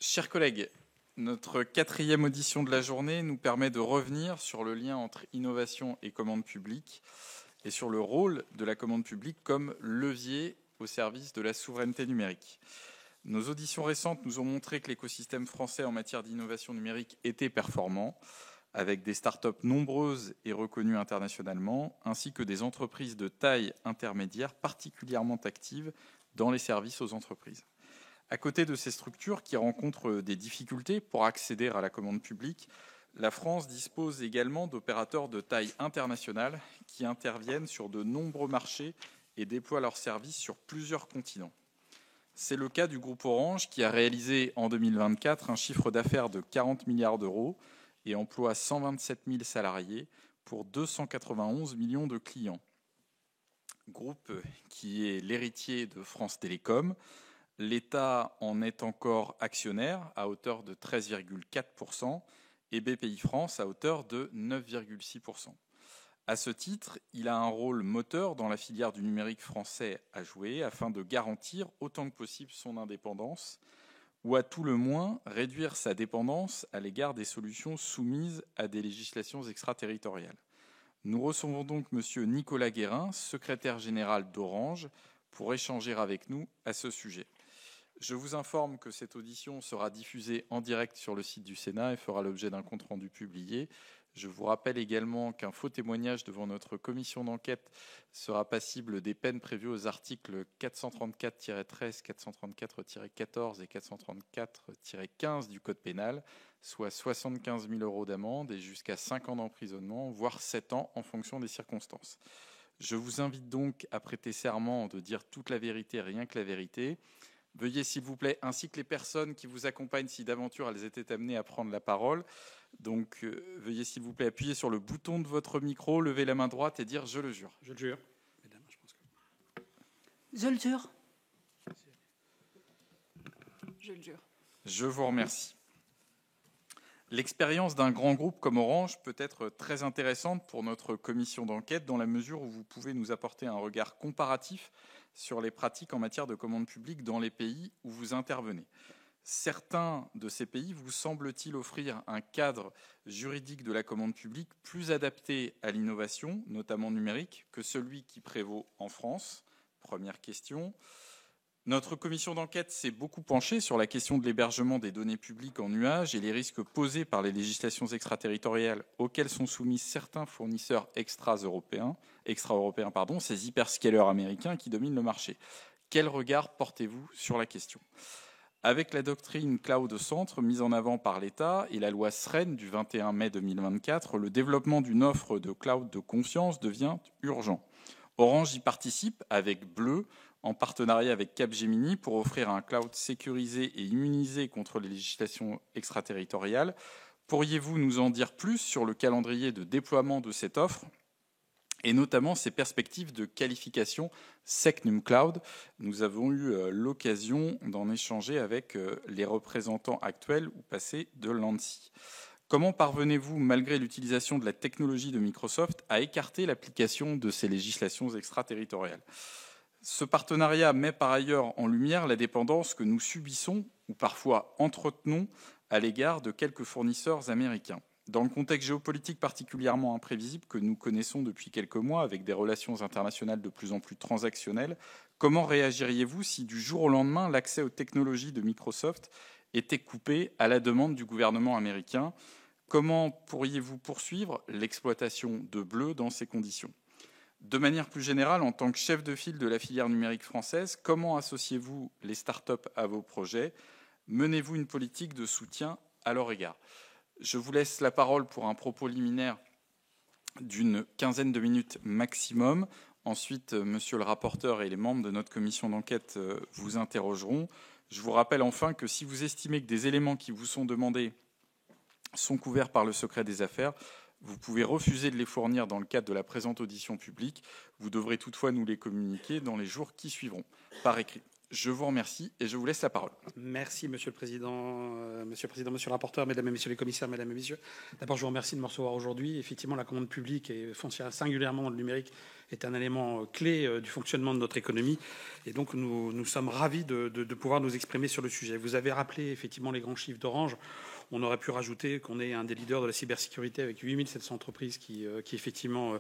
Chers collègues, notre quatrième audition de la journée nous permet de revenir sur le lien entre innovation et commande publique et sur le rôle de la commande publique comme levier au service de la souveraineté numérique. Nos auditions récentes nous ont montré que l'écosystème français en matière d'innovation numérique était performant, avec des startups nombreuses et reconnues internationalement, ainsi que des entreprises de taille intermédiaire particulièrement actives dans les services aux entreprises. À côté de ces structures qui rencontrent des difficultés pour accéder à la commande publique, la France dispose également d'opérateurs de taille internationale qui interviennent sur de nombreux marchés et déploient leurs services sur plusieurs continents. C'est le cas du groupe Orange qui a réalisé en 2024 un chiffre d'affaires de 40 milliards d'euros et emploie 127 000 salariés pour 291 millions de clients. Groupe qui est l'héritier de France Télécom. L'État en est encore actionnaire à hauteur de 13,4% et BPIFrance à hauteur de 9,6%. À ce titre, il a un rôle moteur dans la filière du numérique français à jouer afin de garantir autant que possible son indépendance ou à tout le moins réduire sa dépendance à l'égard des solutions soumises à des législations extraterritoriales. Nous recevons donc M. Nicolas Guérin, secrétaire général d'Orange, pour échanger avec nous à ce sujet. Je vous informe que cette audition sera diffusée en direct sur le site du Sénat et fera l'objet d'un compte-rendu publié. Je vous rappelle également qu'un faux témoignage devant notre commission d'enquête sera passible des peines prévues aux articles 434-13, 434-14 et 434-15 du Code pénal, soit 75 000 € d'amende et jusqu'à 5 ans d'emprisonnement, voire 7 ans en fonction des circonstances. Je vous invite donc à prêter serment de dire toute la vérité, rien que la vérité. Veuillez s'il vous plaît, ainsi que les personnes qui vous accompagnent, si d'aventure elles étaient amenées à prendre la parole, donc veuillez s'il vous plaît appuyer sur le bouton de votre micro, lever la main droite et dire « je le jure ». Je le jure. Mesdames, je pense que... Je le jure. Je le jure. Je vous remercie. L'expérience d'un grand groupe comme Orange peut être très intéressante pour notre commission d'enquête dans la mesure où vous pouvez nous apporter un regard comparatif sur les pratiques en matière de commande publique dans les pays où vous intervenez. Certains de ces pays vous semblent-ils offrir un cadre juridique de la commande publique plus adapté à l'innovation, notamment numérique, que celui qui prévaut en France? Première question. Notre commission d'enquête s'est beaucoup penchée sur la question de l'hébergement des données publiques en nuage et les risques posés par les législations extraterritoriales auxquelles sont soumis certains fournisseurs extra-européens, ces hyperscalers américains qui dominent le marché. Quel regard portez-vous sur la question? Avec la doctrine Cloud au centre mise en avant par l'État et la loi SREN du 21 mai 2024, le développement d'une offre de cloud de confiance devient urgent. Orange y participe avec Bleu, en partenariat avec Capgemini pour offrir un cloud sécurisé et immunisé contre les législations extraterritoriales. Pourriez-vous nous en dire plus sur le calendrier de déploiement de cette offre et notamment ses perspectives de qualification SecNum Cloud? Nous avons eu l'occasion d'en échanger avec les représentants actuels ou passés de l'ANSSI. Comment parvenez-vous, malgré l'utilisation de la technologie de Microsoft, à écarter l'application de ces législations extraterritoriales? Ce partenariat met par ailleurs en lumière la dépendance que nous subissons ou parfois entretenons à l'égard de quelques fournisseurs américains. Dans le contexte géopolitique particulièrement imprévisible que nous connaissons depuis quelques mois, avec des relations internationales de plus en plus transactionnelles, comment réagiriez-vous si du jour au lendemain l'accès aux technologies de Microsoft était coupé à la demande du gouvernement américain? Comment pourriez-vous poursuivre l'exploitation de Bleu dans ces conditions? De manière plus générale, en tant que chef de file de la filière numérique française, comment associez-vous les startups à vos projets? Menez-vous une politique de soutien à leur égard? Je vous laisse la parole pour un propos liminaire d'une quinzaine de minutes maximum. Ensuite, monsieur le rapporteur et les membres de notre commission d'enquête vous interrogeront. Je vous rappelle enfin que si vous estimez que des éléments qui vous sont demandés sont couverts par le secret des affaires, vous pouvez refuser de les fournir dans le cadre de la présente audition publique. Vous devrez toutefois nous les communiquer dans les jours qui suivront, par écrit. Je vous remercie et je vous laisse la parole. Merci, Monsieur le Président, Monsieur le rapporteur, Mesdames et Messieurs les commissaires, Mesdames et Messieurs. D'abord, je vous remercie de me recevoir aujourd'hui. Effectivement, la commande publique et foncière, singulièrement dans le numérique, est un élément clé du fonctionnement de notre économie. Et donc, nous sommes ravis de pouvoir nous exprimer sur le sujet. Vous avez rappelé effectivement les grands chiffres d'Orange. On aurait pu rajouter qu'on est un des leaders de la cybersécurité avec 8700 entreprises qui effectivement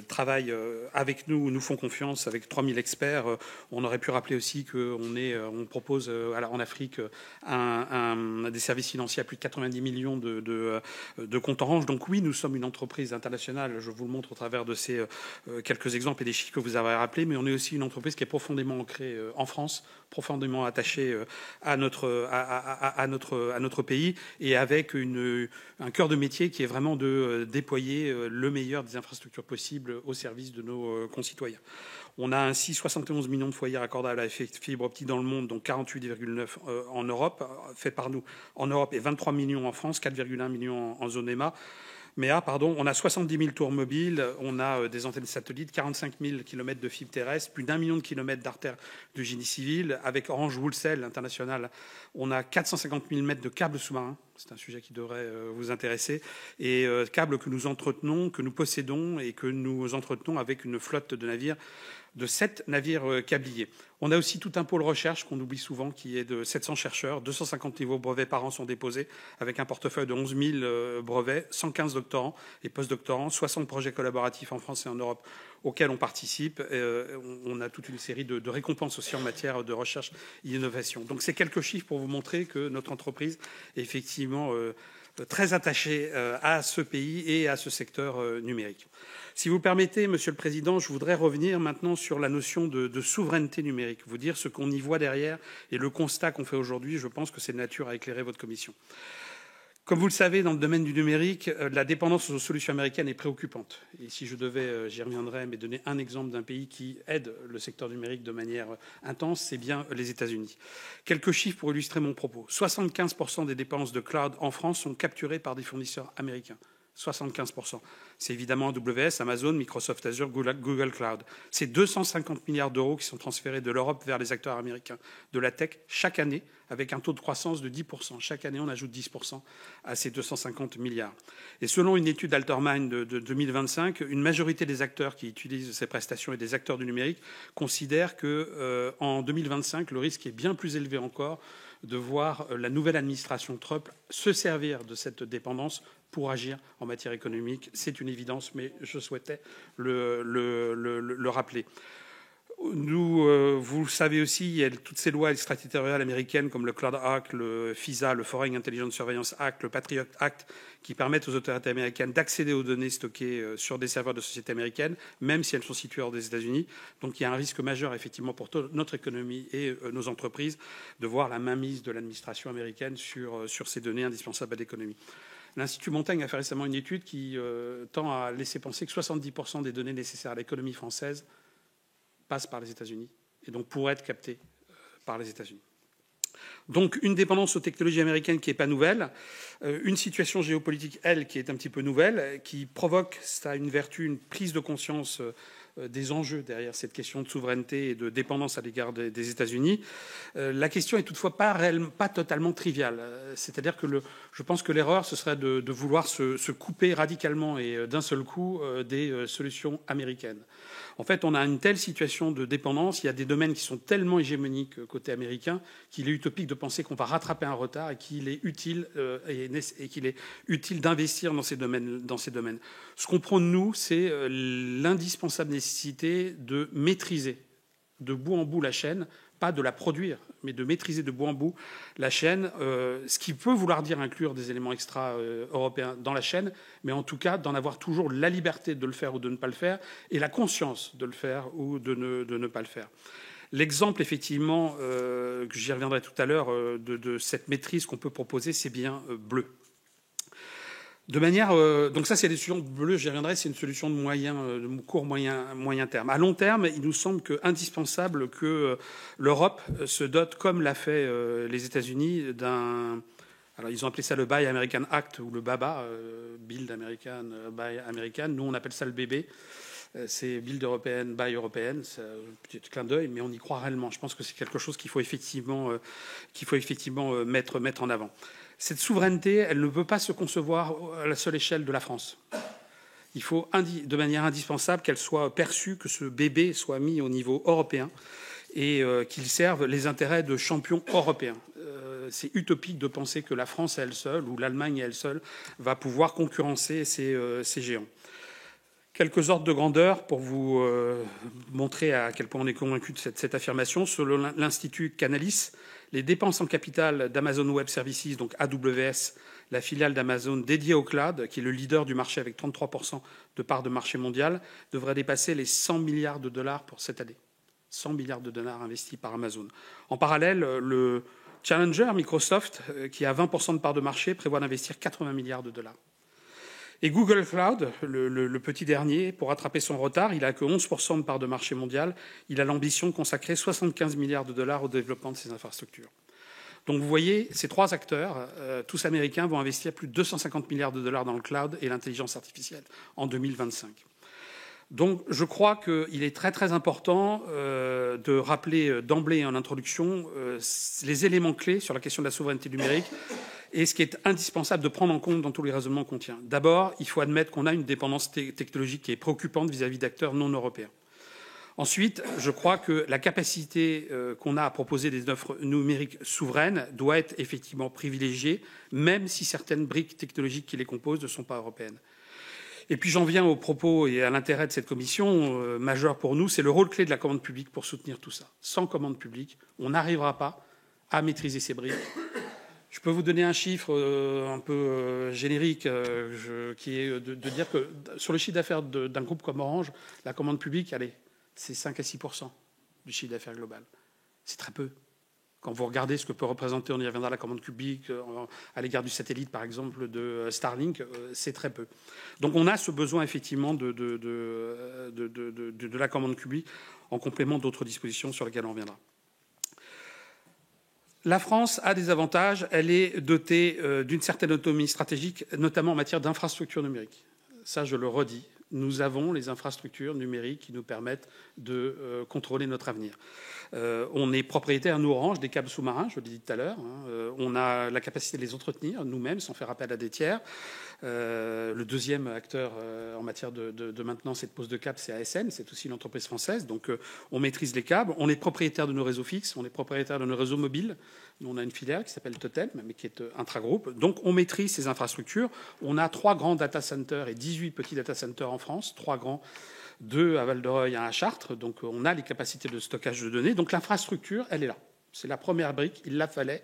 travaillent avec nous, nous font confiance, avec 3000 experts. On aurait pu rappeler aussi qu'on propose en Afrique des services financiers à plus de 90 millions de comptes Orange. Donc oui, nous sommes une entreprise internationale. Je vous le montre au travers de ces quelques exemples et des chiffres que vous avez rappelés. Mais on est aussi une entreprise qui est profondément ancrée en France, profondément attachée à notre pays, et avec un cœur de métier qui est vraiment de déployer le meilleur des infrastructures possibles au service de nos concitoyens. On a ainsi 71 millions de foyers raccordables à la fibre optique dans le monde, dont 48,9 en Europe, fait par nous en Europe, et 23 millions en France, 4,1 millions en zone EMA. On a 70 000 tours mobiles, on a des antennes satellites, 45 000 km de fibres terrestres, plus d'1 million de kilomètres d'artères de génie civil. Avec Orange Wholesale International, on a 450 000 mètres de câbles sous-marins. C'est un sujet qui devrait vous intéresser. Et câbles que nous entretenons, que nous possédons et que nous entretenons avec une flotte de navires, de 7 navires câbliers. On a aussi tout un pôle recherche qu'on oublie souvent, qui est de 700 chercheurs. 250 nouveaux brevets par an sont déposés, avec un portefeuille de 11 000 brevets, 115 doctorants et postdoctorants, 60 projets collaboratifs en France et en Europe auxquels on participe. On a toute une série de récompenses aussi en matière de recherche et d'innovation. Donc c'est quelques chiffres pour vous montrer que notre entreprise est effectivement très attachée à ce pays et à ce secteur numérique. Si vous le permettez, Monsieur le Président, je voudrais revenir maintenant sur la notion de souveraineté numérique, vous dire ce qu'on y voit derrière et le constat qu'on fait aujourd'hui. Je pense que c'est de nature à éclairer votre commission. Comme vous le savez, dans le domaine du numérique, la dépendance aux solutions américaines est préoccupante. Et si je devais, j'y reviendrai, mais donner un exemple d'un pays qui aide le secteur numérique de manière intense, c'est bien les États-Unis. Quelques chiffres pour illustrer mon propos. 75% des dépenses de cloud en France sont capturées par des fournisseurs américains. 75%. C'est évidemment AWS, Amazon, Microsoft Azure, Google Cloud. C'est 250 milliards d'euros qui sont transférés de l'Europe vers les acteurs américains de la tech chaque année, avec un taux de croissance de 10%. Chaque année, on ajoute 10% à ces 250 milliards. Et selon une étude Altermind de 2025, une majorité des acteurs qui utilisent ces prestations et des acteurs du numérique considèrent qu'en 2025, le risque est bien plus élevé encore de voir la nouvelle administration Trump se servir de cette dépendance pour agir en matière économique. C'est une évidence, mais je souhaitais le rappeler. Vous le savez aussi, il y a toutes ces lois extraterritoriales américaines comme le Cloud Act, le FISA, le Foreign Intelligence Surveillance Act, le Patriot Act, qui permettent aux autorités américaines d'accéder aux données stockées sur des serveurs de sociétés américaines, même si elles sont situées hors des États-Unis. Donc il y a un risque majeur, effectivement, pour notre économie et nos entreprises de voir la mainmise de l'administration américaine sur ces données indispensables à l'économie. L'Institut Montaigne a fait récemment une étude qui tend à laisser penser que 70% des données nécessaires à l'économie française passent par les États-Unis et donc pourraient être captées par les États-Unis. Donc une dépendance aux technologies américaines qui n'est pas nouvelle, une situation géopolitique, elle, qui est un petit peu nouvelle, qui provoque, ça a une vertu, une prise de conscience des enjeux derrière cette question de souveraineté et de dépendance à l'égard des États-Unis. La question est toutefois pas totalement triviale. C'est-à-dire que je pense que l'erreur, ce serait de vouloir se couper radicalement et d'un seul coup des solutions américaines. En fait, on a une telle situation de dépendance, il y a des domaines qui sont tellement hégémoniques côté américain qu'il est utopique de penser qu'on va rattraper un retard et qu'il est utile d'investir dans ces domaines. Ce qu'on prône, nous, c'est l'indispensable nécessité de maîtriser de bout en bout la chaîne, pas de la produire, mais de maîtriser de bout en bout la chaîne, ce qui peut vouloir dire inclure des éléments extra-européens dans la chaîne, mais en tout cas d'en avoir toujours la liberté de le faire ou de ne pas le faire, et la conscience de le faire ou de ne pas le faire. L'exemple, effectivement, que j'y reviendrai tout à l'heure, de cette maîtrise qu'on peut proposer, c'est bien Bleu. De manière, donc ça, c'est des solutions bleues, j'y reviendrai, c'est une solution de court, moyen terme. À long terme, il nous semble indispensable que l'Europe se dote, comme l'a fait les États-Unis, alors ils ont appelé ça le Buy American Act ou le BABA, Build American, Buy American. Nous, on appelle ça le bébé. C'est Build européenne, Buy européenne. C'est un petit clin d'œil, mais on y croit réellement. Je pense que c'est quelque chose qu'il faut effectivement mettre en avant. Cette souveraineté, elle ne peut pas se concevoir à la seule échelle de la France. Il faut de manière indispensable qu'elle soit perçue, que ce bébé soit mis au niveau européen et qu'il serve les intérêts de champions européens. C'est utopique de penser que la France à elle seule ou l'Allemagne à elle seule va pouvoir concurrencer ces géants. Quelques ordres de grandeur pour vous montrer à quel point on est convaincu de cette affirmation. Selon l'Institut Canalys, les dépenses en capital d'Amazon Web Services, donc AWS, la filiale d'Amazon dédiée au cloud, qui est le leader du marché avec 33% de part de marché mondial, devrait dépasser les 100 milliards de dollars pour cette année. 100 milliards de dollars investis par Amazon. En parallèle, le challenger Microsoft, qui a 20% de part de marché, prévoit d'investir 80 milliards de dollars. Et Google Cloud, le petit dernier, pour rattraper son retard, il n'a que 11% de part de marché mondial. Il a l'ambition de consacrer 75 milliards de dollars au développement de ses infrastructures. Donc vous voyez, ces trois acteurs, tous américains, vont investir plus de 250 milliards de dollars dans le cloud et l'intelligence artificielle en 2025. Donc je crois qu'il est très très important de rappeler d'emblée en introduction les éléments clés sur la question de la souveraineté numérique et ce qui est indispensable de prendre en compte dans tous les raisonnements qu'on tient. D'abord, il faut admettre qu'on a une dépendance technologique qui est préoccupante vis-à-vis d'acteurs non européens. Ensuite, je crois que la capacité qu'on a à proposer des offres numériques souveraines doit être effectivement privilégiée, même si certaines briques technologiques qui les composent ne sont pas européennes. Et puis j'en viens aux propos et à l'intérêt de cette commission majeur pour nous, c'est le rôle clé de la commande publique pour soutenir tout ça. Sans commande publique, on n'arrivera pas à maîtriser ces briques. Je peux vous donner un chiffre un peu générique qui est de dire que sur le chiffre d'affaires d'un groupe comme Orange, la commande publique, allez, c'est 5 à 6% du chiffre d'affaires global. C'est très peu. Quand vous regardez ce que peut représenter, on y reviendra, la commande publique à l'égard du satellite, par exemple, de Starlink, c'est très peu. Donc on a ce besoin, effectivement, de la commande publique en complément d'autres dispositions sur lesquelles on reviendra. La France a des avantages. Elle est dotée d'une certaine autonomie stratégique, notamment en matière d'infrastructures numériques. Ça, je le redis. Nous avons les infrastructures numériques qui nous permettent de contrôler notre avenir. On est propriétaire, nous, Orange, des câbles sous-marins, je l'ai dit tout à l'heure. On a la capacité de les entretenir nous-mêmes sans faire appel à des tiers. Le deuxième acteur en matière de maintenance et de pose de câbles, c'est ASN, c'est aussi une entreprise française. Donc on maîtrise les câbles, on est propriétaire de nos réseaux fixes, on est propriétaire de nos réseaux mobiles. Nous, on a une filiale qui s'appelle Totem, mais qui est intragroupe. Donc on maîtrise ces infrastructures. On a 3 grands data centers et 18 petits data centers en France, 3 grands, 2 à Val-de-Reuil, 1 à Chartres. Donc on a les capacités de stockage de données. Donc l'infrastructure, elle est là. C'est la première brique, il la fallait.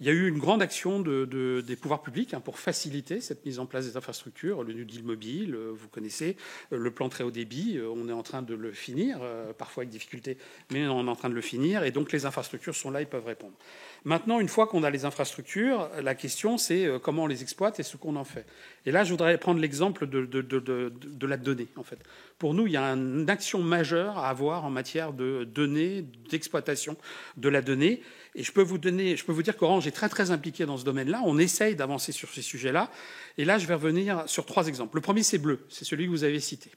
Il y a eu une grande action des pouvoirs publics pour faciliter cette mise en place des infrastructures. Le New Deal mobile, vous connaissez, le plan très haut débit, on est en train de le finir, parfois avec difficulté, mais on est en train de le finir. Et donc les infrastructures sont là, ils peuvent répondre. Maintenant, une fois qu'on a les infrastructures, la question c'est comment on les exploite et ce qu'on en fait. Et là, je voudrais prendre l'exemple de la donnée, en fait. Pour nous, il y a une action majeure à avoir en matière de données, d'exploitation de la donnée. Et je peux vous dire qu'Orange est très très impliqué dans ce domaine-là. On essaye d'avancer sur ces sujets-là. Et là, je vais revenir sur 3 exemples. Le premier, c'est Bleu. C'est celui que vous avez cité.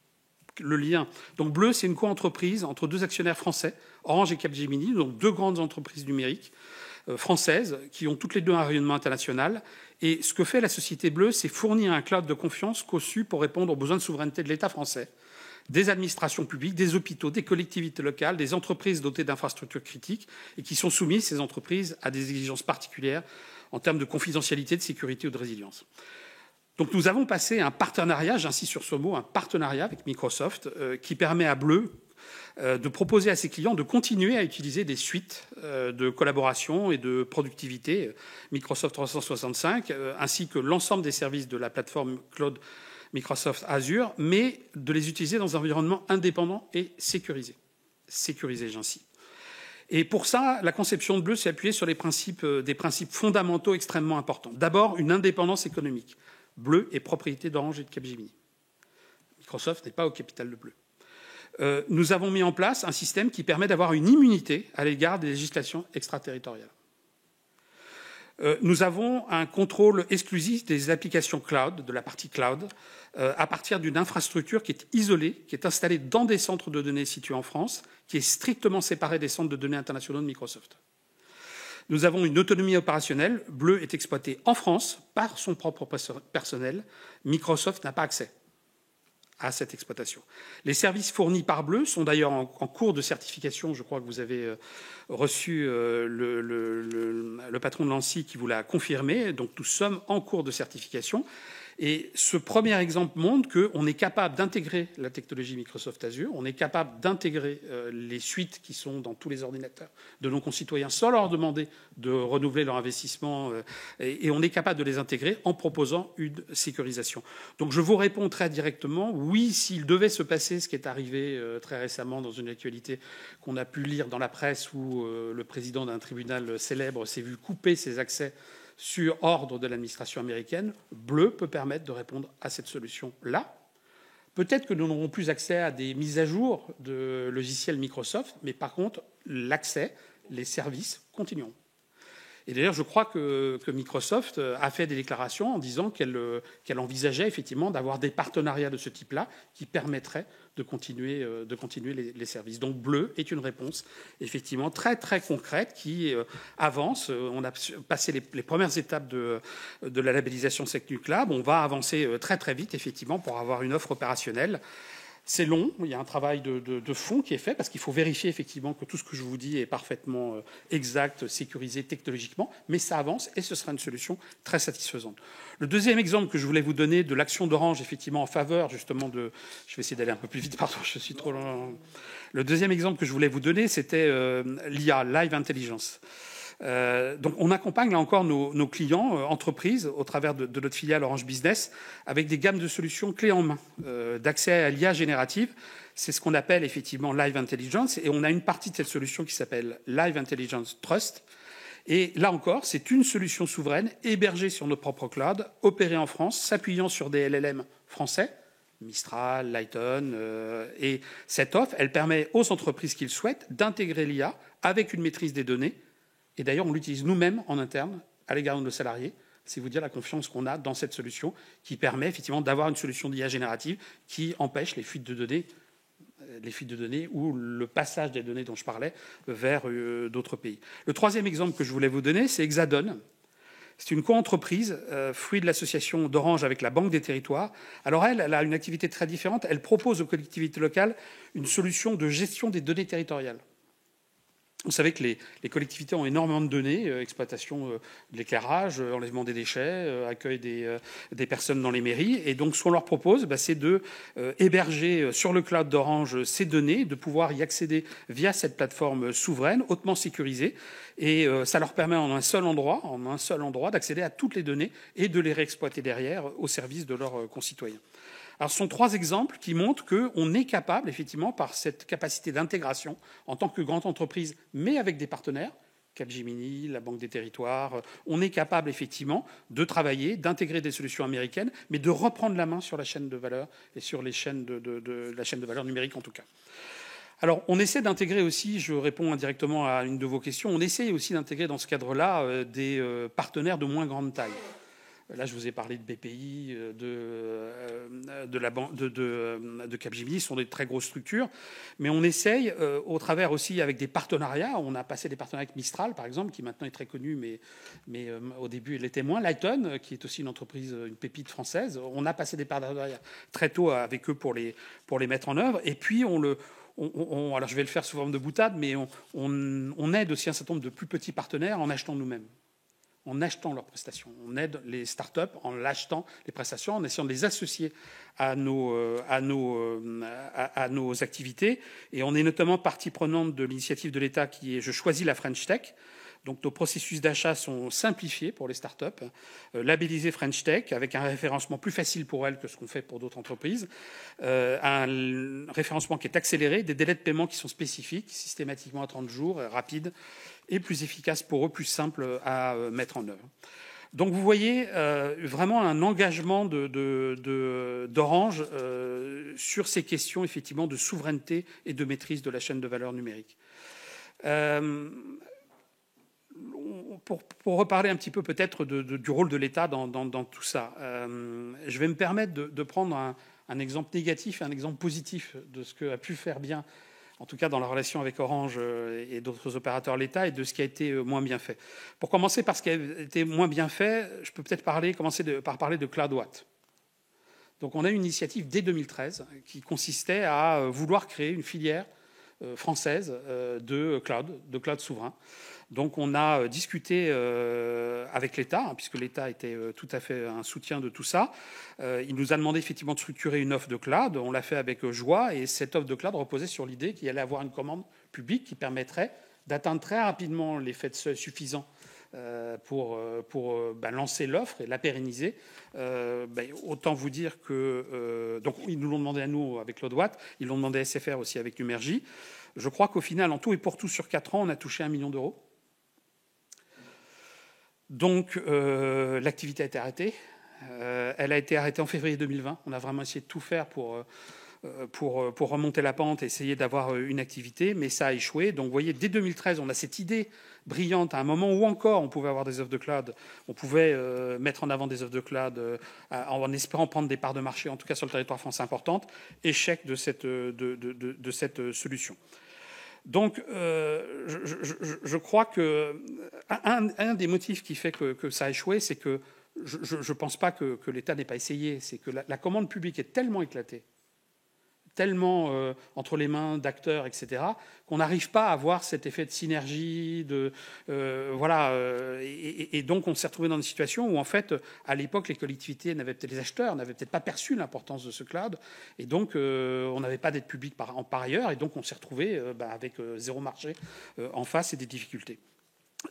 Le lien. Donc Bleu, c'est une co-entreprise entre 2 actionnaires français, Orange et Capgemini, donc 2 grandes entreprises numériques françaises qui ont toutes les 2 un rayonnement international. Et ce que fait la société Bleu, c'est fournir un cloud de confiance conçu pour répondre aux besoins de souveraineté de l'État français, des administrations publiques, des hôpitaux, des collectivités locales, des entreprises dotées d'infrastructures critiques et qui sont soumises, ces entreprises, à des exigences particulières en termes de confidentialité, de sécurité ou de résilience. Donc nous avons passé un partenariat, j'insiste sur ce mot, un partenariat avec Microsoft qui permet à Bleu de proposer à ses clients de continuer à utiliser des suites de collaboration et de productivité Microsoft 365, ainsi que l'ensemble des services de la plateforme cloud Microsoft Azure, mais de les utiliser dans un environnement indépendant et sécurisé. Sécurisé, j'insiste. Et pour ça, la conception de Bleu s'est appuyée sur des principes fondamentaux extrêmement importants. D'abord, une indépendance économique. Bleu est propriété d'Orange et de Capgemini. Microsoft n'est pas au capital de Bleu. Nous avons mis en place un système qui permet d'avoir une immunité à l'égard des législations extraterritoriales. Nous avons un contrôle exclusif des applications cloud, de la partie cloud, à partir d'une infrastructure qui est isolée, qui est installée dans des centres de données situés en France, qui est strictement séparée des centres de données internationaux de Microsoft. Nous avons une autonomie opérationnelle. Bleu est exploité en France par son propre personnel. Microsoft n'a pas accès à cette exploitation. Les services fournis par Bleu sont d'ailleurs en cours de certification. Je crois que vous avez reçu le patron de l'ANSSI qui vous l'a confirmé. Donc nous sommes en cours de certification. Et ce premier exemple montre qu'on est capable d'intégrer la technologie Microsoft Azure, on est capable d'intégrer les suites qui sont dans tous les ordinateurs de nos concitoyens sans leur demander de renouveler leur investissement, et on est capable de les intégrer en proposant une sécurisation. Donc je vous réponds très directement, oui, s'il devait se passer ce qui est arrivé très récemment dans une actualité qu'on a pu lire dans la presse où le président d'un tribunal célèbre s'est vu couper ses accès sur ordre de l'administration américaine, Bleu peut permettre de répondre à cette solution-là. Peut-être que nous n'aurons plus accès à des mises à jour de logiciels Microsoft, mais par contre, l'accès, les services continueront. Et d'ailleurs, je crois que Microsoft a fait des déclarations en disant qu'elle envisageait effectivement d'avoir des partenariats de ce type-là qui permettraient de continuer les services. Donc Bleu est une réponse effectivement très très concrète qui avance. On a passé les premières étapes de la labellisation SecNucLab. On va avancer très très vite effectivement pour avoir une offre opérationnelle. C'est long, il y a un travail de fond qui est fait parce qu'il faut vérifier effectivement que tout ce que je vous dis est parfaitement exact, sécurisé technologiquement, mais ça avance et ce sera une solution très satisfaisante. Le deuxième exemple que je voulais vous donner de l'action d'Orange effectivement en faveur justement de... Je vais essayer d'aller un peu plus vite, pardon, je suis trop lent. Le deuxième exemple que je voulais vous donner, c'était l'IA, Live Intelligence. Donc on accompagne là encore nos clients, entreprises, au travers de notre filiale Orange Business, avec des gammes de solutions clés en main, d'accès à l'IA générative. C'est ce qu'on appelle effectivement Live Intelligence. Et on a une partie de cette solution qui s'appelle Live Intelligence Trust. Et là encore, c'est une solution souveraine, hébergée sur notre propre cloud, opérée en France, s'appuyant sur des LLM français, Mistral, Lighton. Et cette offre, elle permet aux entreprises qui le souhaitent d'intégrer l'IA avec une maîtrise des données. Et d'ailleurs, on l'utilise nous-mêmes en interne à l'égard de nos salariés. C'est vous dire la confiance qu'on a dans cette solution qui permet effectivement d'avoir une solution d'IA générative qui empêche les fuites de données ou le passage des données dont je parlais vers d'autres pays. Le troisième exemple que je voulais vous donner, c'est Hexadon. C'est une coentreprise, fruit de l'association d'Orange avec la Banque des Territoires. Alors elle a une activité très différente. Elle propose aux collectivités locales une solution de gestion des données territoriales. Vous savez que les collectivités ont énormément de données, exploitation de l'éclairage, enlèvement des déchets, accueil des personnes dans les mairies. Et donc, ce qu'on leur propose, c'est de héberger sur le cloud d'Orange ces données, de pouvoir y accéder via cette plateforme souveraine, hautement sécurisée. Et ça leur permet en un seul endroit, d'accéder à toutes les données et de les réexploiter derrière au service de leurs concitoyens. Alors, ce sont trois exemples qui montrent qu'on est capable, effectivement, par cette capacité d'intégration en tant que grande entreprise, mais avec des partenaires, Capgemini, la Banque des Territoires, on est capable, effectivement, de travailler, d'intégrer des solutions américaines, mais de reprendre la main sur la chaîne de valeur et sur les chaînes la chaîne de valeur numérique, en tout cas. Alors, on essaie d'intégrer aussi, je réponds indirectement à une de vos questions, on essaie aussi d'intégrer dans ce cadre-là des partenaires de moins grande taille. Là, je vous ai parlé de BPI, de Capgemini, ce sont des très grosses structures. Mais on essaye, au travers aussi avec des partenariats, on a passé des partenariats avec Mistral, par exemple, qui maintenant est très connu, mais au début, elle l'était moins. Lighton, qui est aussi une entreprise, une pépite française. On a passé des partenariats très tôt avec eux pour les mettre en œuvre. Et puis, alors je vais le faire sous forme de boutade, mais on aide aussi un certain nombre de plus petits partenaires en achetant nous-mêmes, en achetant leurs prestations. On aide les startups en achetant les prestations, en essayant de les associer à nos activités. Et on est notamment partie prenante de l'initiative de l'État qui est « Je choisis la French Tech ». Donc nos processus d'achat sont simplifiés pour les startups, labellisés French Tech, avec un référencement plus facile pour elles que ce qu'on fait pour d'autres entreprises, un référencement qui est accéléré, des délais de paiement qui sont spécifiques, systématiquement à 30 jours, rapides, et plus efficaces pour eux, plus simples à mettre en œuvre. Donc vous voyez vraiment un engagement d'Orange sur ces questions effectivement de souveraineté et de maîtrise de la chaîne de valeur numérique. Pour reparler un petit peu peut-être du rôle de l'État dans tout ça, je vais me permettre de prendre un exemple négatif et un exemple positif de ce qu'a pu faire bien, en tout cas dans la relation avec Orange et d'autres opérateurs l'État, et de ce qui a été moins bien fait. Pour commencer par ce qui a été moins bien fait, je peux peut-être commencer par parler de CloudWatt. Donc on a eu une initiative dès 2013 qui consistait à vouloir créer une filière française de cloud souverain. Donc on a discuté avec l'État, puisque l'État était tout à fait un soutien de tout ça. Il nous a demandé effectivement de structurer une offre de cloud. On l'a fait avec joie, et cette offre de cloud reposait sur l'idée qu'il allait avoir une commande publique qui permettrait d'atteindre très rapidement l'effet de seuil suffisant pour lancer l'offre et la pérenniser. Autant vous dire que... donc ils nous l'ont demandé à nous avec l'ODWAT, ils l'ont demandé à SFR aussi avec Numergy. Je crois qu'au final, en tout et pour tout, sur 4 ans, on a touché 1 million d'euros. Donc l'activité a été arrêtée. Elle a été arrêtée en février 2020. On a vraiment essayé de tout faire pour remonter la pente, essayer d'avoir une activité, mais ça a échoué. Donc vous voyez, dès 2013, on a cette idée brillante, à un moment où encore on pouvait avoir des offres de cloud, on pouvait mettre en avant des offres de cloud en espérant prendre des parts de marché, en tout cas sur le territoire français importantes. Échec de cette solution. Donc, je crois que un des motifs qui fait que ça a échoué, c'est que je ne pense pas que l'État n'ait pas essayé. C'est que la commande publique est tellement éclatée, tellement entre les mains d'acteurs, etc., qu'on n'arrive pas à avoir cet effet de synergie, et donc on s'est retrouvé dans une situation où, en fait, à l'époque, les collectivités les acheteurs n'avaient peut-être pas perçu l'importance de ce cloud, et donc on n'avait pas d'aide publique par ailleurs, et donc on s'est retrouvé avec zéro marché en face et des difficultés.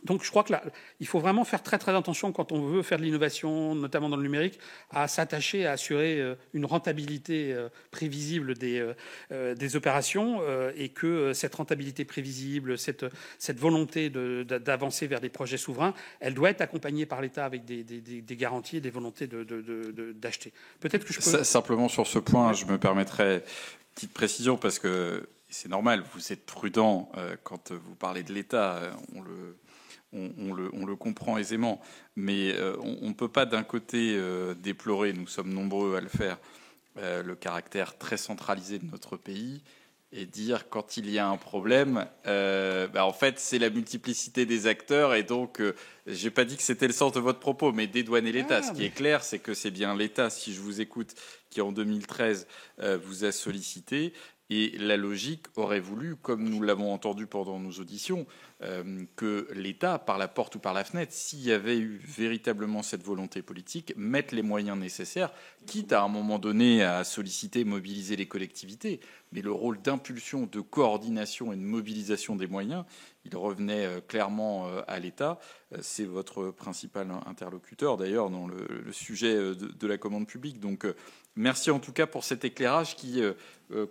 Donc je crois que là, il faut vraiment faire très très attention quand on veut faire de l'innovation, notamment dans le numérique, à s'attacher à assurer une rentabilité prévisible des opérations, et que cette rentabilité prévisible, cette volonté d'avancer vers des projets souverains, elle doit être accompagnée par l'État avec des garanties et des volontés d'acheter. Peut-être que je peux... Simplement sur ce point, je me permettrai une petite précision, parce que c'est normal, vous êtes prudent quand vous parlez de l'État, on le comprend aisément, mais on ne peut pas d'un côté déplorer, nous sommes nombreux à le faire, le caractère très centralisé de notre pays, et dire quand il y a un problème, en fait c'est la multiplicité des acteurs, et donc j'ai pas dit que c'était le sens de votre propos, mais dédouaner l'État. Ce qui est clair, c'est que c'est bien l'État, si je vous écoute, qui en 2013 vous a sollicité. Et la logique aurait voulu, comme nous l'avons entendu pendant nos auditions, que l'État, par la porte ou par la fenêtre, s'il y avait eu véritablement cette volonté politique, mette les moyens nécessaires, quitte à un moment donné à solliciter, mobiliser les collectivités. Mais le rôle d'impulsion, de coordination et de mobilisation des moyens, il revenait clairement à l'État. C'est votre principal interlocuteur, d'ailleurs, dans le sujet de la commande publique. Donc, merci en tout cas pour cet éclairage qui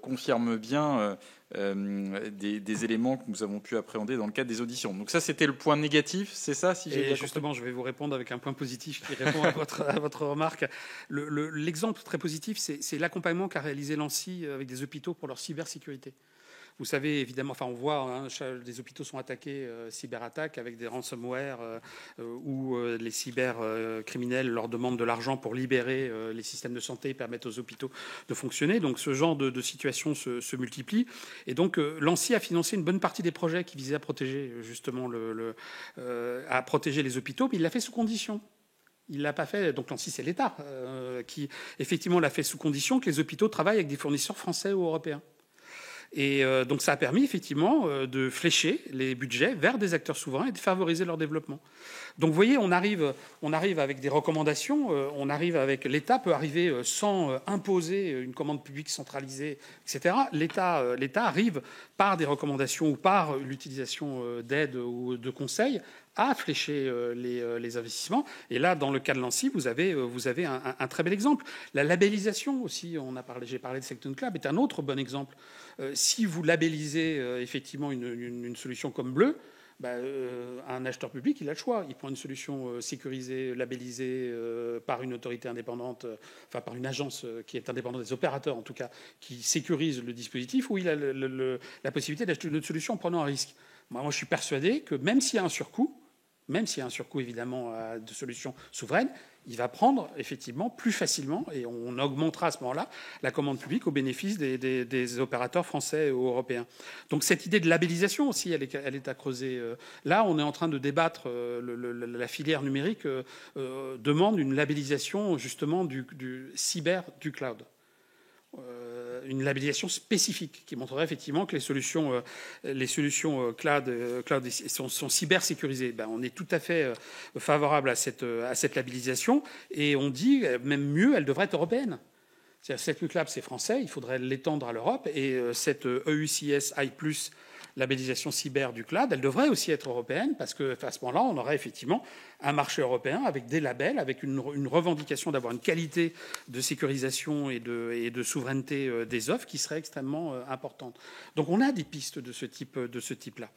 confirme bien des éléments que nous avons pu appréhender dans le cadre des auditions. Donc ça, c'était le point négatif, c'est ça, si j'ai bien compris ? Justement, je vais vous répondre avec un point positif qui répond à votre remarque. L'exemple très positif, c'est l'accompagnement qu'a réalisé l'ANSSI avec des hôpitaux pour leur cybersécurité. Vous savez, évidemment, on voit, des hôpitaux sont attaqués, cyberattaques, avec des ransomware, où les cybercriminels leur demandent de l'argent pour libérer les systèmes de santé et permettre aux hôpitaux de fonctionner. Donc ce genre de situation se multiplie. Et donc l'ANSSI a financé une bonne partie des projets qui visaient à protéger justement à protéger les hôpitaux, mais il l'a fait sous condition. Il ne l'a pas fait, donc l'ANSSI, c'est l'État qui effectivement l'a fait sous condition que les hôpitaux travaillent avec des fournisseurs français ou européens. Et donc ça a permis effectivement de flécher les budgets vers des acteurs souverains et de favoriser leur développement. Donc vous voyez, on arrive avec des recommandations, l'État peut arriver sans imposer une commande publique centralisée, etc. L'État arrive par des recommandations ou par l'utilisation d'aides ou de conseils à flécher les investissements. Et là, dans le cas de l'ANSSI, vous avez un très bel exemple. La labellisation aussi, j'ai parlé de Secton Club, est un autre bon exemple. Si vous labellisez effectivement une solution comme Bleu, un acheteur public, il a le choix. Il prend une solution sécurisée, labellisée par une autorité indépendante, par une agence qui est indépendante des opérateurs, en tout cas, qui sécurise le dispositif, ou il a la possibilité d'acheter une autre solution en prenant un risque. Moi, je suis persuadé que même s'il y a un surcoût, même s'il y a un surcoût évidemment de solutions souveraines, il va prendre effectivement plus facilement, et on augmentera à ce moment-là la commande publique au bénéfice des opérateurs français ou européens. Donc cette idée de labellisation aussi, elle est à creuser. Là, on est en train de débattre, la filière numérique demande une labellisation justement du cyber, du cloud. Une labellisation spécifique qui montrerait effectivement que les solutions cloud sont cyber sécurisées. On est tout à fait favorable à cette labellisation et on dit même mieux, elle devrait être européenne. C'est-à-dire cette LucLab, c'est français, il faudrait l'étendre à l'Europe et cette EUCS I+, labellisation cyber du cloud, elle devrait aussi être européenne parce qu'à ce moment-là, on aurait effectivement un marché européen avec des labels, avec une revendication d'avoir une qualité de sécurisation et de souveraineté des offres qui serait extrêmement importante. Donc on a des pistes de ce type-là.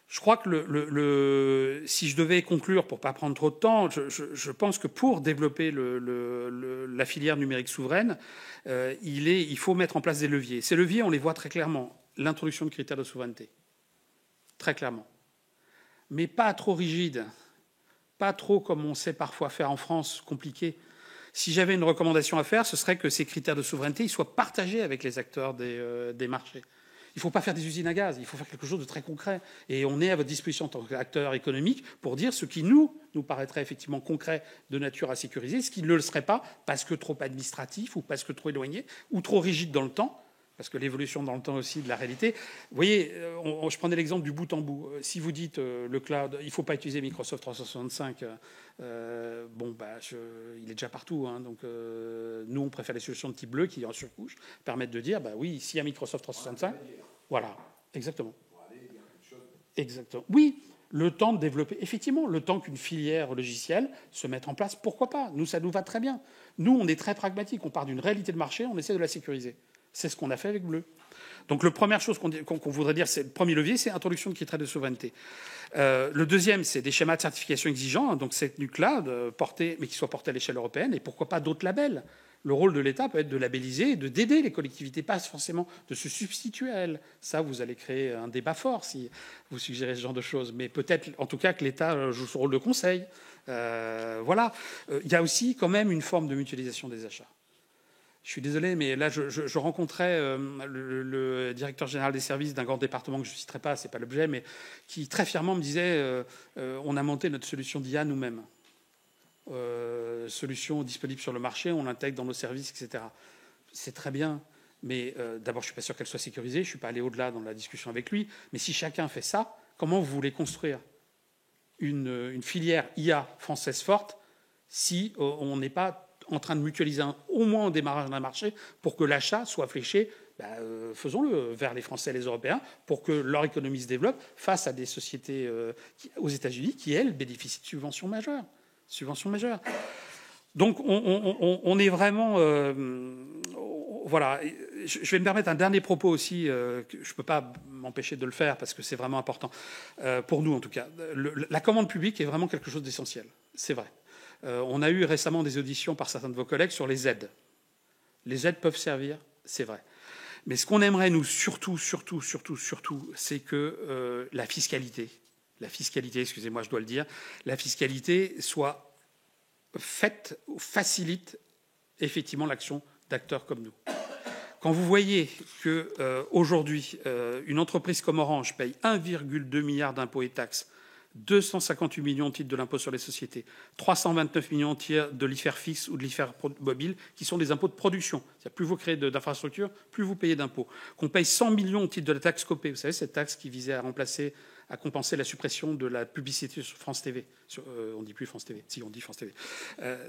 Je crois que si je devais conclure, pour ne pas prendre trop de temps, je pense que pour développer la filière numérique souveraine, il faut mettre en place des leviers. Ces leviers, on les voit très clairement. L'introduction de critères de souveraineté, très clairement. Mais pas trop rigide, pas trop comme on sait parfois faire en France, compliqué. Si j'avais une recommandation à faire, ce serait que ces critères de souveraineté ils soient partagés avec les acteurs des marchés. Il ne faut pas faire des usines à gaz, il faut faire quelque chose de très concret. Et on est à votre disposition en tant qu'acteur économique pour dire ce qui nous paraîtrait effectivement concret de nature à sécuriser, ce qui ne le serait pas parce que trop administratif ou parce que trop éloigné ou trop rigide dans le temps. Parce que l'évolution dans le temps aussi de la réalité. Vous voyez, je prenais l'exemple du bout en bout. Si vous dites le cloud, il ne faut pas utiliser Microsoft 365, il est déjà partout. Hein, donc nous, on préfère les solutions de type bleu qui, en surcouche, permettent de dire, oui, s'il y a Microsoft 365, voilà, exactement. Exactement. Oui, le temps de développer, effectivement, le temps qu'une filière logicielle se mette en place, pourquoi pas. Nous, ça nous va très bien. Nous, on est très pragmatique. On part d'une réalité de marché, on essaie de la sécuriser. C'est ce qu'on a fait avec Bleu. Donc, la première chose qu'on voudrait dire, c'est le premier levier, c'est l'introduction de critères de souveraineté. Le deuxième, c'est des schémas de certification exigeants, donc cette nuque-là, mais qui soient portés à l'échelle européenne, et pourquoi pas d'autres labels. Le rôle de l'État peut être de labelliser et d'aider les collectivités, pas forcément de se substituer à elles. Ça, vous allez créer un débat fort si vous suggérez ce genre de choses. Mais peut-être, en tout cas, que l'État joue son rôle de conseil. Voilà. Il y a aussi quand même une forme de mutualisation des achats. Je suis désolé, mais là, je rencontrais le directeur général des services d'un grand département que je ne citerai pas, ce n'est pas l'objet, mais qui très fièrement me disait on a monté notre solution d'IA nous-mêmes. Solution disponible sur le marché, on l'intègre dans nos services, etc. C'est très bien, mais d'abord, je ne suis pas sûr qu'elle soit sécurisée, je ne suis pas allé au-delà dans la discussion avec lui, mais si chacun fait ça, comment vous voulez construire une filière IA française forte si on n'est pas en train de mutualiser au moins au démarrage d'un marché pour que l'achat soit fléché, faisons-le vers les Français et les Européens pour que leur économie se développe face à des sociétés aux États-Unis qui, elles, bénéficient de subventions majeures. Donc on est vraiment... voilà. Je vais me permettre un dernier propos aussi, que je ne peux pas m'empêcher de le faire parce que c'est vraiment important, pour nous en tout cas. La commande publique est vraiment quelque chose d'essentiel, c'est vrai. On a eu récemment des auditions par certains de vos collègues sur les aides. Les aides peuvent servir, c'est vrai. Mais ce qu'on aimerait, nous, surtout, c'est que la fiscalité, excusez-moi, je dois le dire, la fiscalité soit faite, facilite effectivement l'action d'acteurs comme nous. Quand vous voyez qu'aujourd'hui, une entreprise comme Orange paye 1,2 milliard d'impôts et taxes, 258 millions de titres de l'impôt sur les sociétés, 329 millions de titres de l'IFER fixe ou de l'IFER mobile, qui sont des impôts de production. C'est-à-dire plus vous créez d'infrastructures, plus vous payez d'impôts. Qu'on paye 100 millions de titres de la taxe Copé. Vous savez, cette taxe qui visait à compenser la suppression de la publicité sur France TV. On ne dit plus France TV. Si, on dit France TV.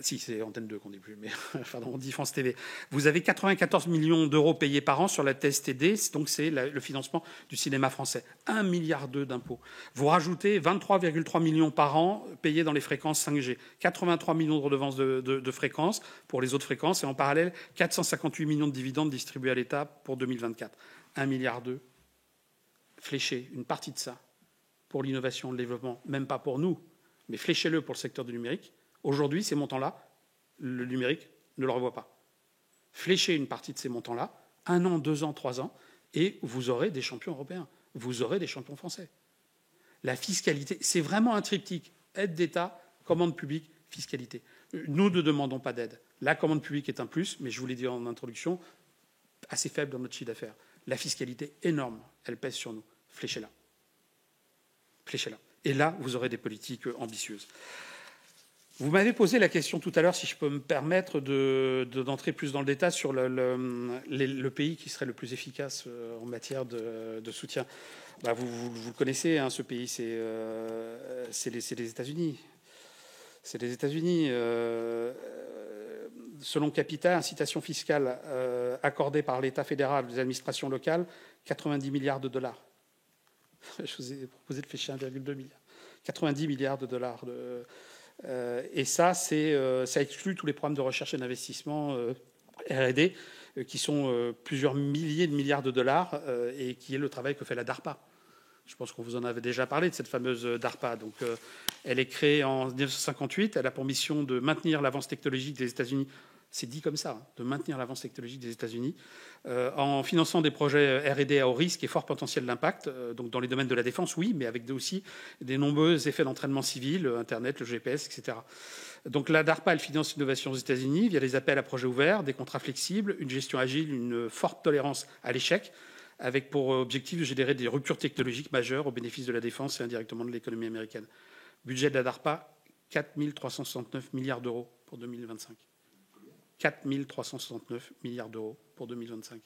Si, c'est Antenne 2 qu'on ne dit plus, mais pardon, on dit France TV. Vous avez 94 millions d'euros payés par an sur la TSTD, donc c'est le financement du cinéma français. 1,2 milliard d'impôts. Vous rajoutez 23,3 millions par an payés dans les fréquences 5G. 83 millions de redevances de fréquences pour les autres fréquences, et en parallèle, 458 millions de dividendes distribués à l'État pour 2024. 1,2 milliard. Fléchez une partie de ça pour l'innovation, le développement, même pas pour nous, mais fléchez-le pour le secteur du numérique. Aujourd'hui, ces montants-là, le numérique ne le revoit pas. Fléchez une partie de ces montants-là, 1 an, 2 ans, 3 ans, et vous aurez des champions européens, vous aurez des champions français. La fiscalité, c'est vraiment un triptyque. aide d'État, commande publique, fiscalité. Nous ne demandons pas d'aide. La commande publique est un plus, mais je vous l'ai dit en introduction, assez faible dans notre chiffre d'affaires. La fiscalité, énorme, elle pèse sur nous. Fléchez-la. Fléchez-la. Et là, vous aurez des politiques ambitieuses. Vous m'avez posé la question tout à l'heure, si je peux me permettre d'entrer plus dans le détail sur le pays qui serait le plus efficace en matière de soutien. Vous le connaissez, hein, ce pays, c'est les États-Unis. C'est les États-Unis. Selon Capita, incitation fiscale accordée par l'État fédéral aux administrations locales, 90 milliards de dollars. Je vous ai proposé de flécher 1,2 milliard. 90 milliards de dollars. Et ça exclut tous les programmes de recherche et d'investissement R&D, qui sont plusieurs milliers de milliards de dollars, et qui est le travail que fait la DARPA. Je pense qu'on vous en avait déjà parlé de cette fameuse DARPA. Donc, elle est créée en 1958. Elle a pour mission de maintenir l'avance technologique des États-Unis. C'est dit comme ça, hein, de maintenir l'avance technologique des États-Unis, en finançant des projets R&D à haut risque et fort potentiel d'impact. Donc, dans les domaines de la défense, oui, mais avec aussi des nombreux effets d'entraînement civil, Internet, le GPS, etc. Donc, la DARPA, elle finance l'innovation aux États-Unis via des appels à projets ouverts, des contrats flexibles, une gestion agile, une forte tolérance à l'échec, avec pour objectif de générer des ruptures technologiques majeures au bénéfice de la défense et indirectement de l'économie américaine. Budget de la DARPA, 4 369 milliards d'euros pour 2025. 4 369 milliards d'euros pour 2025.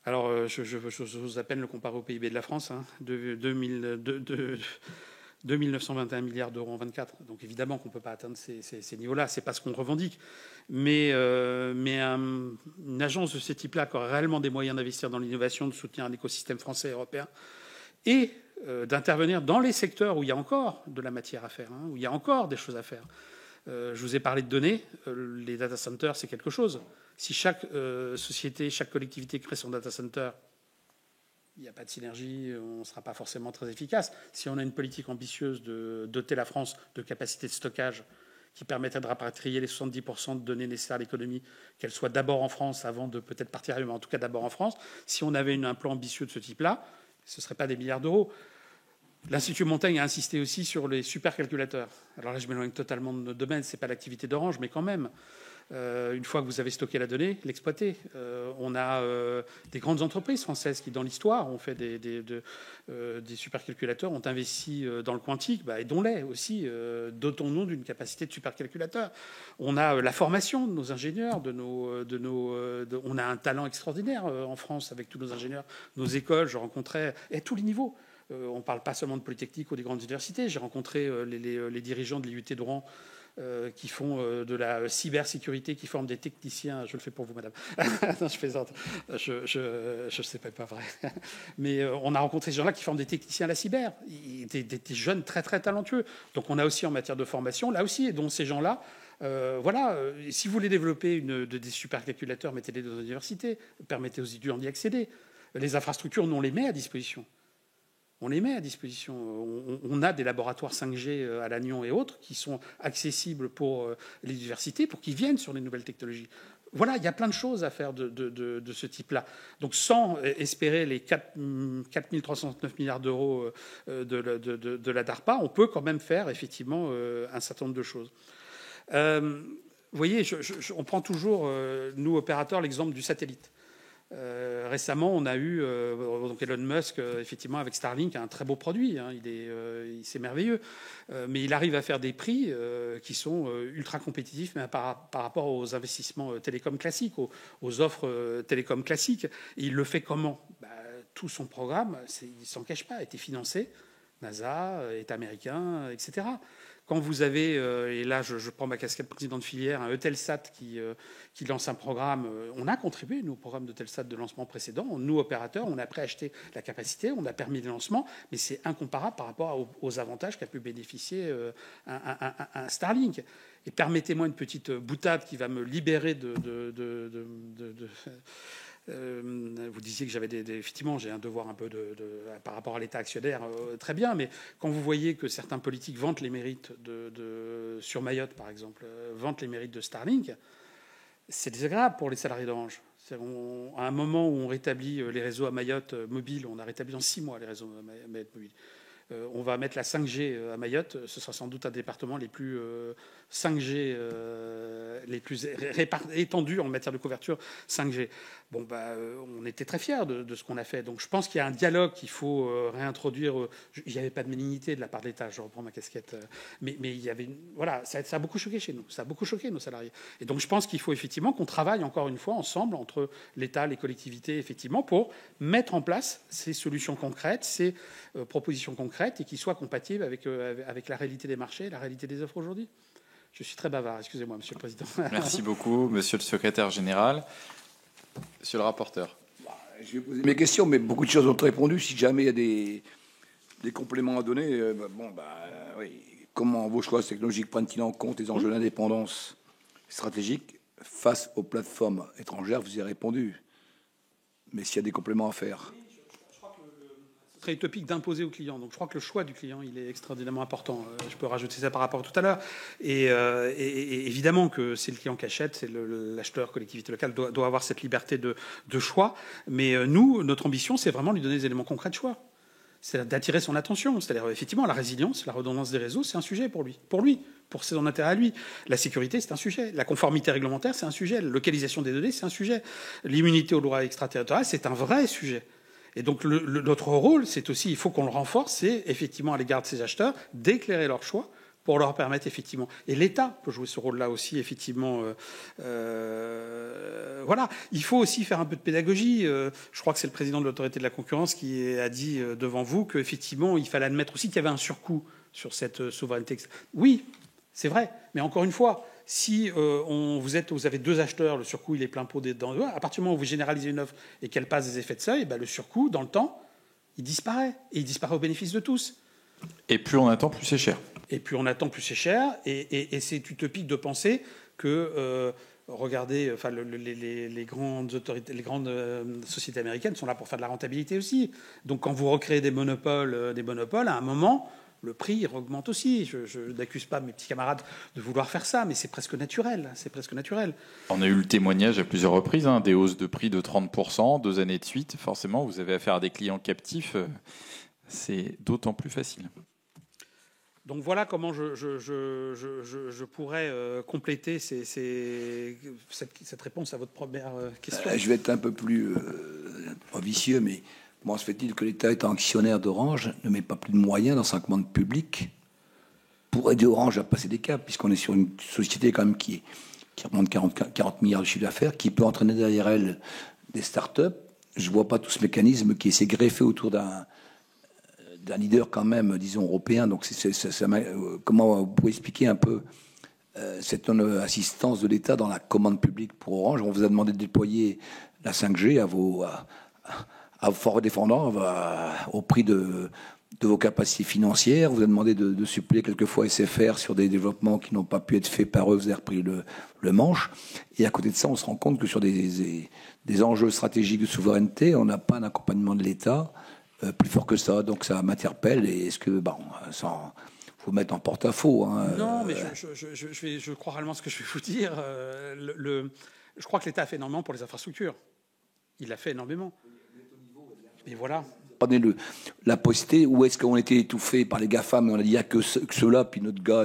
Alors, je vous à peine le comparer au PIB de la France, hein, 2 921 milliards d'euros en 24. Donc évidemment qu'on ne peut pas atteindre ces niveaux-là, c'est pas ce qu'on revendique. Mais une agence de ce type-là qui aurait réellement des moyens d'investir dans l'innovation, de soutenir un écosystème français et européen, et d'intervenir dans les secteurs où il y a encore de la matière à faire, hein, où il y a encore des choses à faire. Je vous ai parlé de données, les data centers, c'est quelque chose. Si chaque société, chaque collectivité crée son data center, il n'y a pas de synergie, on ne sera pas forcément très efficace. Si on a une politique ambitieuse de doter la France de capacités de stockage qui permettrait de rapatrier les 70% de données nécessaires à l'économie, qu'elles soient d'abord en France avant de peut-être partir ailleurs, mais en tout cas d'abord en France, si on avait un plan ambitieux de ce type-là, ce ne serait pas des milliards d'euros. L'Institut Montaigne a insisté aussi sur les supercalculateurs. Alors là, je m'éloigne totalement de notre domaine, ce n'est pas l'activité d'Orange, mais quand même. Une fois que vous avez stocké la donnée, l'exploiter. On a des grandes entreprises françaises qui, dans l'histoire, ont fait des supercalculateurs, ont investi dans le quantique, aidons-les aussi. Dotons-nous d'une capacité de supercalculateur. On a la formation de nos ingénieurs, on a un talent extraordinaire en France avec tous nos ingénieurs, nos écoles. Je rencontrais à tous les niveaux. On ne parle pas seulement de Polytechnique ou des grandes universités. J'ai rencontré les dirigeants de l'IUT de Rouen qui font de la cybersécurité, qui forment des techniciens. Je le fais pour vous, madame. Non, je plaisante. Je sais pas vrai. Mais on a rencontré ces gens-là qui forment des techniciens à la cyber. Des jeunes très, très talentueux. Donc on a aussi en matière de formation, là aussi, et dont ces gens-là, si vous voulez développer des supercalculateurs, mettez-les dans les universités, permettez aux étudiants d'y accéder. Les infrastructures, on les met à disposition. On les met à disposition. On a des laboratoires 5G à Lannion et autres qui sont accessibles pour les universités, pour qu'ils viennent sur les nouvelles technologies. Voilà, il y a plein de choses à faire de ce type-là. Donc sans espérer les 4 369 milliards d'euros de la DARPA, on peut quand même faire effectivement un certain nombre de choses. Vous voyez, on prend toujours, nous opérateurs, l'exemple du satellite. Récemment, on a eu donc Elon Musk, effectivement, avec Starlink, un très beau produit. Hein, c'est merveilleux, mais il arrive à faire des prix qui sont ultra compétitifs, mais par rapport aux investissements télécoms classiques, aux offres télécoms classiques. Et il le fait comment ? Tout son programme, il s'en cache pas, a été financé. NASA, État américain, etc. Quand vous avez, et là je prends ma casquette président de filière, un Eutelsat qui lance un programme, on a contribué, nous, au programme d'Eutelsat de lancement précédent, nous, opérateurs, on a préacheté la capacité, on a permis des lancements, mais c'est incomparable par rapport aux avantages qu'a pu bénéficier un Starlink. Et permettez-moi une petite boutade qui va me libérer vous disiez que j'avais effectivement, j'ai un devoir un peu par rapport à l'État actionnaire, très bien, mais quand vous voyez que certains politiques vantent les mérites sur Mayotte, par exemple, vantent les mérites de Starlink, c'est désagréable pour les salariés d'Orange. À un moment où on rétablit les réseaux à Mayotte mobiles, on a rétabli en 6 mois les réseaux à Mayotte mobiles. On va mettre la 5G à Mayotte. Ce sera sans doute un département les plus 5G, les plus étendus en matière de couverture 5G. Bon, on était très fiers de ce qu'on a fait. Donc je pense qu'il y a un dialogue qu'il faut réintroduire. Il n'y avait pas de malignité de la part de l'État. Je reprends ma casquette. Mais il y avait, voilà, ça a beaucoup choqué chez nous. Ça a beaucoup choqué nos salariés. Et donc je pense qu'il faut effectivement qu'on travaille encore une fois ensemble entre l'État, les collectivités, effectivement, pour mettre en place ces solutions concrètes, ces propositions concrètes et qui soient compatibles avec la réalité des marchés et la réalité des offres aujourd'hui. Je suis très bavard, excusez-moi, Monsieur le Président. Merci beaucoup, Monsieur le Secrétaire général. Monsieur le rapporteur. Je vais poser mes questions, mais beaucoup de choses ont été répondues. Si jamais il y a des compléments à donner, oui. Comment vos choix technologiques prennent-ils en compte les enjeux d'indépendance stratégique face aux plateformes étrangères? Vous y avez répondu. Mais s'il y a des compléments à faire. Je crois que ce serait utopique d'imposer au client. Donc je crois que le choix du client, il est extraordinairement important. Je peux rajouter ça par rapport à tout à l'heure. Et évidemment que c'est le client qui achète, c'est l'acheteur, collectivité locale, doit avoir cette liberté de choix. Mais nous, notre ambition, c'est vraiment lui donner des éléments concrets de choix. C'est d'attirer son attention. C'est-à-dire, effectivement, la résilience, la redondance des réseaux, c'est un sujet pour lui. Pour son intérêt à lui. La sécurité, c'est un sujet. La conformité réglementaire, c'est un sujet. La localisation des données, c'est un sujet. L'immunité aux lois extraterritoriales, c'est un vrai sujet. Et donc, notre rôle, c'est aussi, il faut qu'on le renforce, c'est effectivement à l'égard de ces acheteurs, d'éclairer leur choix pour leur permettre effectivement. Et l'État peut jouer ce rôle-là aussi, effectivement. Voilà. Il faut aussi faire un peu de pédagogie. Je crois que c'est le président de l'autorité de la concurrence qui a dit devant vous qu'effectivement, il fallait admettre aussi qu'il y avait un surcoût sur cette souveraineté. Oui, c'est vrai. Mais encore une fois, si vous avez deux acheteurs, le surcoût, il est plein pot dedans. À partir du moment où vous généralisez une offre et qu'elle passe des effets de seuil, le surcoût, dans le temps, il disparaît. Et il disparaît au bénéfice de tous. Et plus on attend, plus c'est cher. Et plus on attend, plus c'est cher. Et c'est utopique de penser que, regardez, enfin, les grandes autorités, les grandes sociétés américaines sont là pour faire de la rentabilité aussi. Donc, quand vous recréez des monopoles, à un moment, le prix augmente aussi. Je n'accuse pas mes petits camarades de vouloir faire ça, mais c'est presque naturel. C'est presque naturel. On a eu le témoignage à plusieurs reprises, des hausses de prix de 30%, 2 années de suite. Forcément, vous avez affaire à des clients captifs. C'est d'autant plus facile. Donc voilà comment je pourrais compléter cette réponse à votre première question. Je vais être un peu plus ambitieux, mais comment se fait-il que l'État, étant actionnaire d'Orange, ne met pas plus de moyens dans sa commande publique pour aider Orange à passer des caps, puisqu'on est sur une société quand même qui remonte 40 milliards de chiffre d'affaires, qui peut entraîner derrière elle des start-up. Je ne vois pas tout ce mécanisme qui s'est greffé autour d'un leader quand même, disons, européen. Donc, comment vous pouvez expliquer un peu cette non-assistance de l'État dans la commande publique pour Orange? On vous a demandé de déployer la 5G à vos forts défendants au prix de vos capacités financières. Vous a demandé de suppléer quelquefois SFR sur des développements qui n'ont pas pu être faits par eux. Vous avez repris le manche. Et à côté de ça, on se rend compte que sur des enjeux stratégiques de souveraineté, on n'a pas un accompagnement de l'État plus fort que ça. Donc ça m'interpelle. Et est-ce que, sans vous mettre en porte-à-faux. Non, mais je crois réellement ce que je vais vous dire. Je crois que l'État a fait énormément pour les infrastructures. Il a fait énormément. Et voilà. Prenez la postée, où est-ce qu'on était étouffé par les GAFAM, mais on a dit il n'y a que ceux-là, puis notre gars,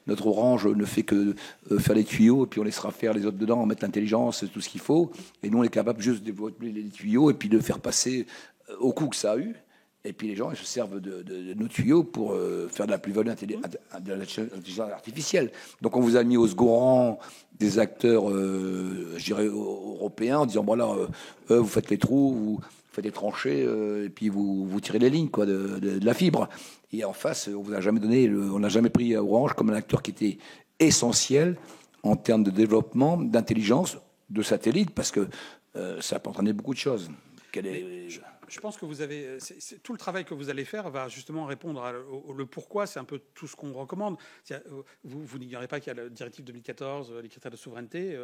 notre Orange ne fait que faire les tuyaux, et puis on laissera faire les autres dedans, on mettre l'intelligence, tout ce qu'il faut, et nous on est capable juste de développer les tuyaux, et puis de faire passer au coût que ça a eu, et puis les gens ils se servent de nos tuyaux pour faire de la plus-value de l'intelligence artificielle. Donc on vous a mis au second rang des acteurs, je dirais, européens, en disant, voilà, vous faites les trous, vous faites des tranchées, et puis vous tirez les lignes de la fibre. Et en face, on vous a jamais donné, on n'a jamais pris Orange comme un acteur qui était essentiel en termes de développement, d'intelligence, de satellite, parce que ça peut entraîner beaucoup de choses. Je pense que vous avez tout le travail que vous allez faire va justement répondre le pourquoi. C'est un peu tout ce qu'on recommande. Vous n'ignorez pas qu'il y a la directive 2014, les critères de souveraineté.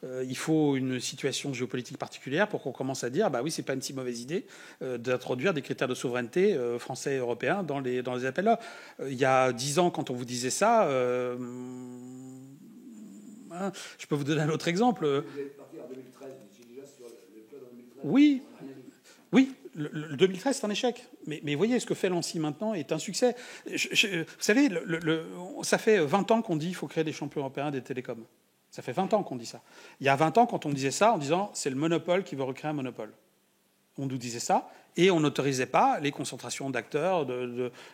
Il faut une situation géopolitique particulière pour qu'on commence à dire, oui, c'est pas une si mauvaise idée d'introduire des critères de souveraineté français et européens dans les appels-là. Il y a 10 ans, quand on vous disait ça, je peux vous donner un autre exemple. Vous êtes parti en 2013, déjà sur le plan en 2013. Oui. Oui, le 2013, c'est un échec. Mais voyez, ce que fait Lancy maintenant est un succès. Vous savez, ça fait 20 ans qu'on dit qu'il faut créer des champions européens des télécoms. Ça fait 20 ans qu'on dit ça. Il y a 20 ans, quand on disait ça, en disant c'est le monopole qui veut recréer un monopole. On nous disait ça, et on n'autorisait pas les concentrations d'acteurs.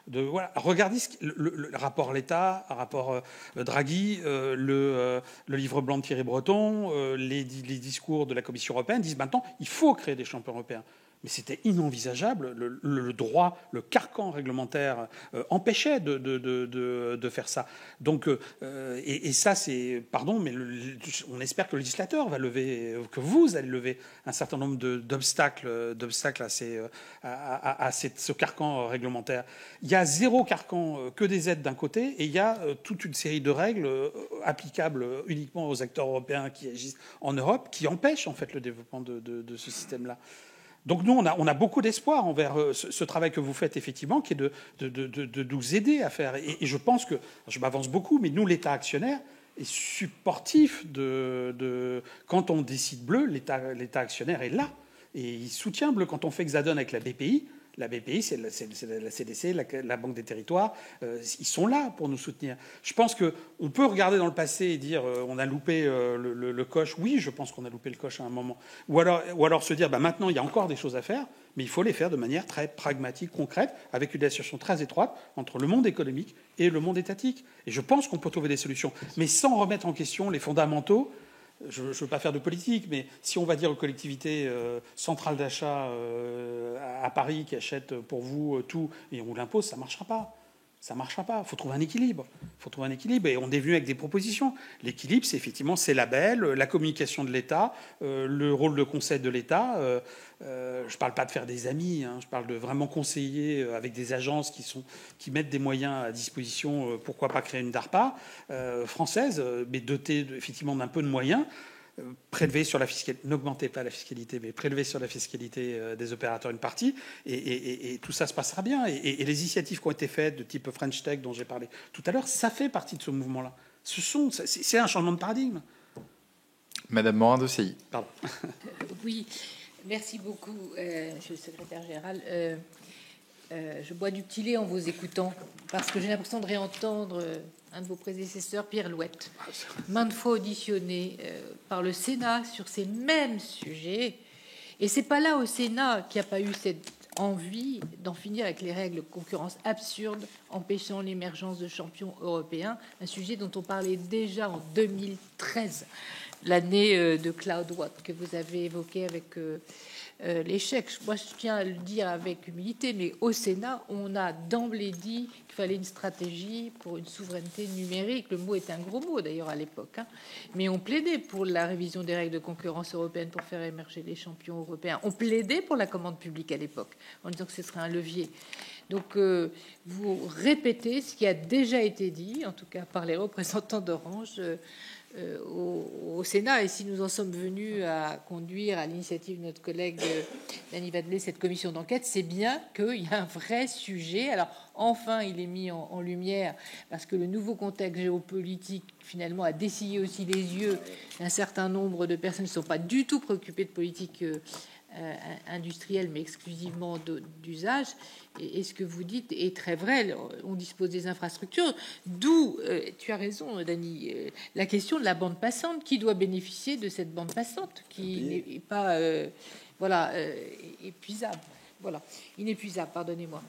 Voilà. Regardez le rapport L'État, le rapport Draghi, le livre blanc de Thierry Breton, les discours de la Commission européenne disent maintenant il faut créer des champions européens. Mais c'était inenvisageable. Le droit, le carcan réglementaire empêchait de faire ça. Donc, et ça, c'est... Pardon, mais on espère que le législateur va lever, que vous allez lever un certain nombre d'obstacles à ce carcan réglementaire. Il y a zéro carcan, que des aides d'un côté, et il y a toute une série de règles applicables uniquement aux acteurs européens qui agissent en Europe, qui empêchent en fait le développement de ce système-là. Donc nous, on a beaucoup d'espoir envers ce travail que vous faites, effectivement, qui est de nous aider à faire. Et je pense que, je m'avance beaucoup, mais nous, l'État actionnaire, est supportif quand on décide bleu, l'État actionnaire est là. Et il soutient bleu. Quand on fait Hexadone avec la BPI, c'est la CDC, la Banque des Territoires, ils sont là pour nous soutenir. Je pense qu'on peut regarder dans le passé et dire on a loupé le coche. Oui, je pense qu'on a loupé le coche à un moment. Ou alors se dire maintenant, il y a encore des choses à faire, mais il faut les faire de manière très pragmatique, concrète, avec une association très étroite entre le monde économique et le monde étatique. Et je pense qu'on peut trouver des solutions, mais sans remettre en question les fondamentaux. Je ne veux pas faire de politique, mais si on va dire aux collectivités centrales d'achat à Paris qui achètent pour vous tout et on vous l'impose, ça ne marchera pas. Ça ne marchera pas. Il faut trouver un équilibre. Et on est venu avec des propositions. L'équilibre, c'est effectivement ces labels, la communication de l'État, le rôle de conseil de l'État. Je ne parle pas de faire des amis, je parle de vraiment conseiller avec des agences qui mettent des moyens à disposition. Pourquoi pas créer une DARPA française, mais dotée effectivement d'un peu de moyens. Prélever sur la fiscalité, n'augmentez pas la fiscalité, mais prélever sur la fiscalité des opérateurs une partie, et tout ça se passera bien. Et les initiatives qui ont été faites, de type French Tech, dont j'ai parlé tout à l'heure, ça fait partie de ce mouvement-là. C'est un changement de paradigme. Madame Morin-Desailly. Pardon. Oui, merci beaucoup, Monsieur le Secrétaire général. Je bois du petit lait en vous écoutant, parce que j'ai l'impression de réentendre un de vos prédécesseurs, Pierre Louette, maintes fois auditionné par le Sénat sur ces mêmes sujets. Et c'est pas là au Sénat qu'il n'y a pas eu cette envie d'en finir avec les règles de concurrence absurdes empêchant l'émergence de champions européens, un sujet dont on parlait déjà en 2013, l'année de Claude Watt que vous avez évoqué avec l'échec. Moi, je tiens à le dire avec humilité, mais au Sénat, on a d'emblée dit qu'il fallait une stratégie pour une souveraineté numérique. Le mot est un gros mot, d'ailleurs, à l'époque. Mais on plaidait pour la révision des règles de concurrence européenne pour faire émerger les champions européens. On plaidait pour la commande publique à l'époque, en disant que ce serait un levier. Donc, vous répétez ce qui a déjà été dit, en tout cas par les représentants d'Orange, au Sénat. Et si nous en sommes venus à conduire à l'initiative de notre collègue Dany Vadmelé cette commission d'enquête, c'est bien qu'il y a un vrai sujet. Alors enfin il est mis en lumière parce que le nouveau contexte géopolitique finalement a dessillé aussi les yeux d'un certain nombre de personnes qui ne sont pas du tout préoccupées de politique industrielle mais exclusivement d'usage. Et ce que vous dites est très vrai. On dispose des infrastructures, d'où, tu as raison, Dany, la question de la bande passante. Qui doit bénéficier de cette bande passante qui n'est pas épuisable. Voilà, inépuisable, pardonnez-moi.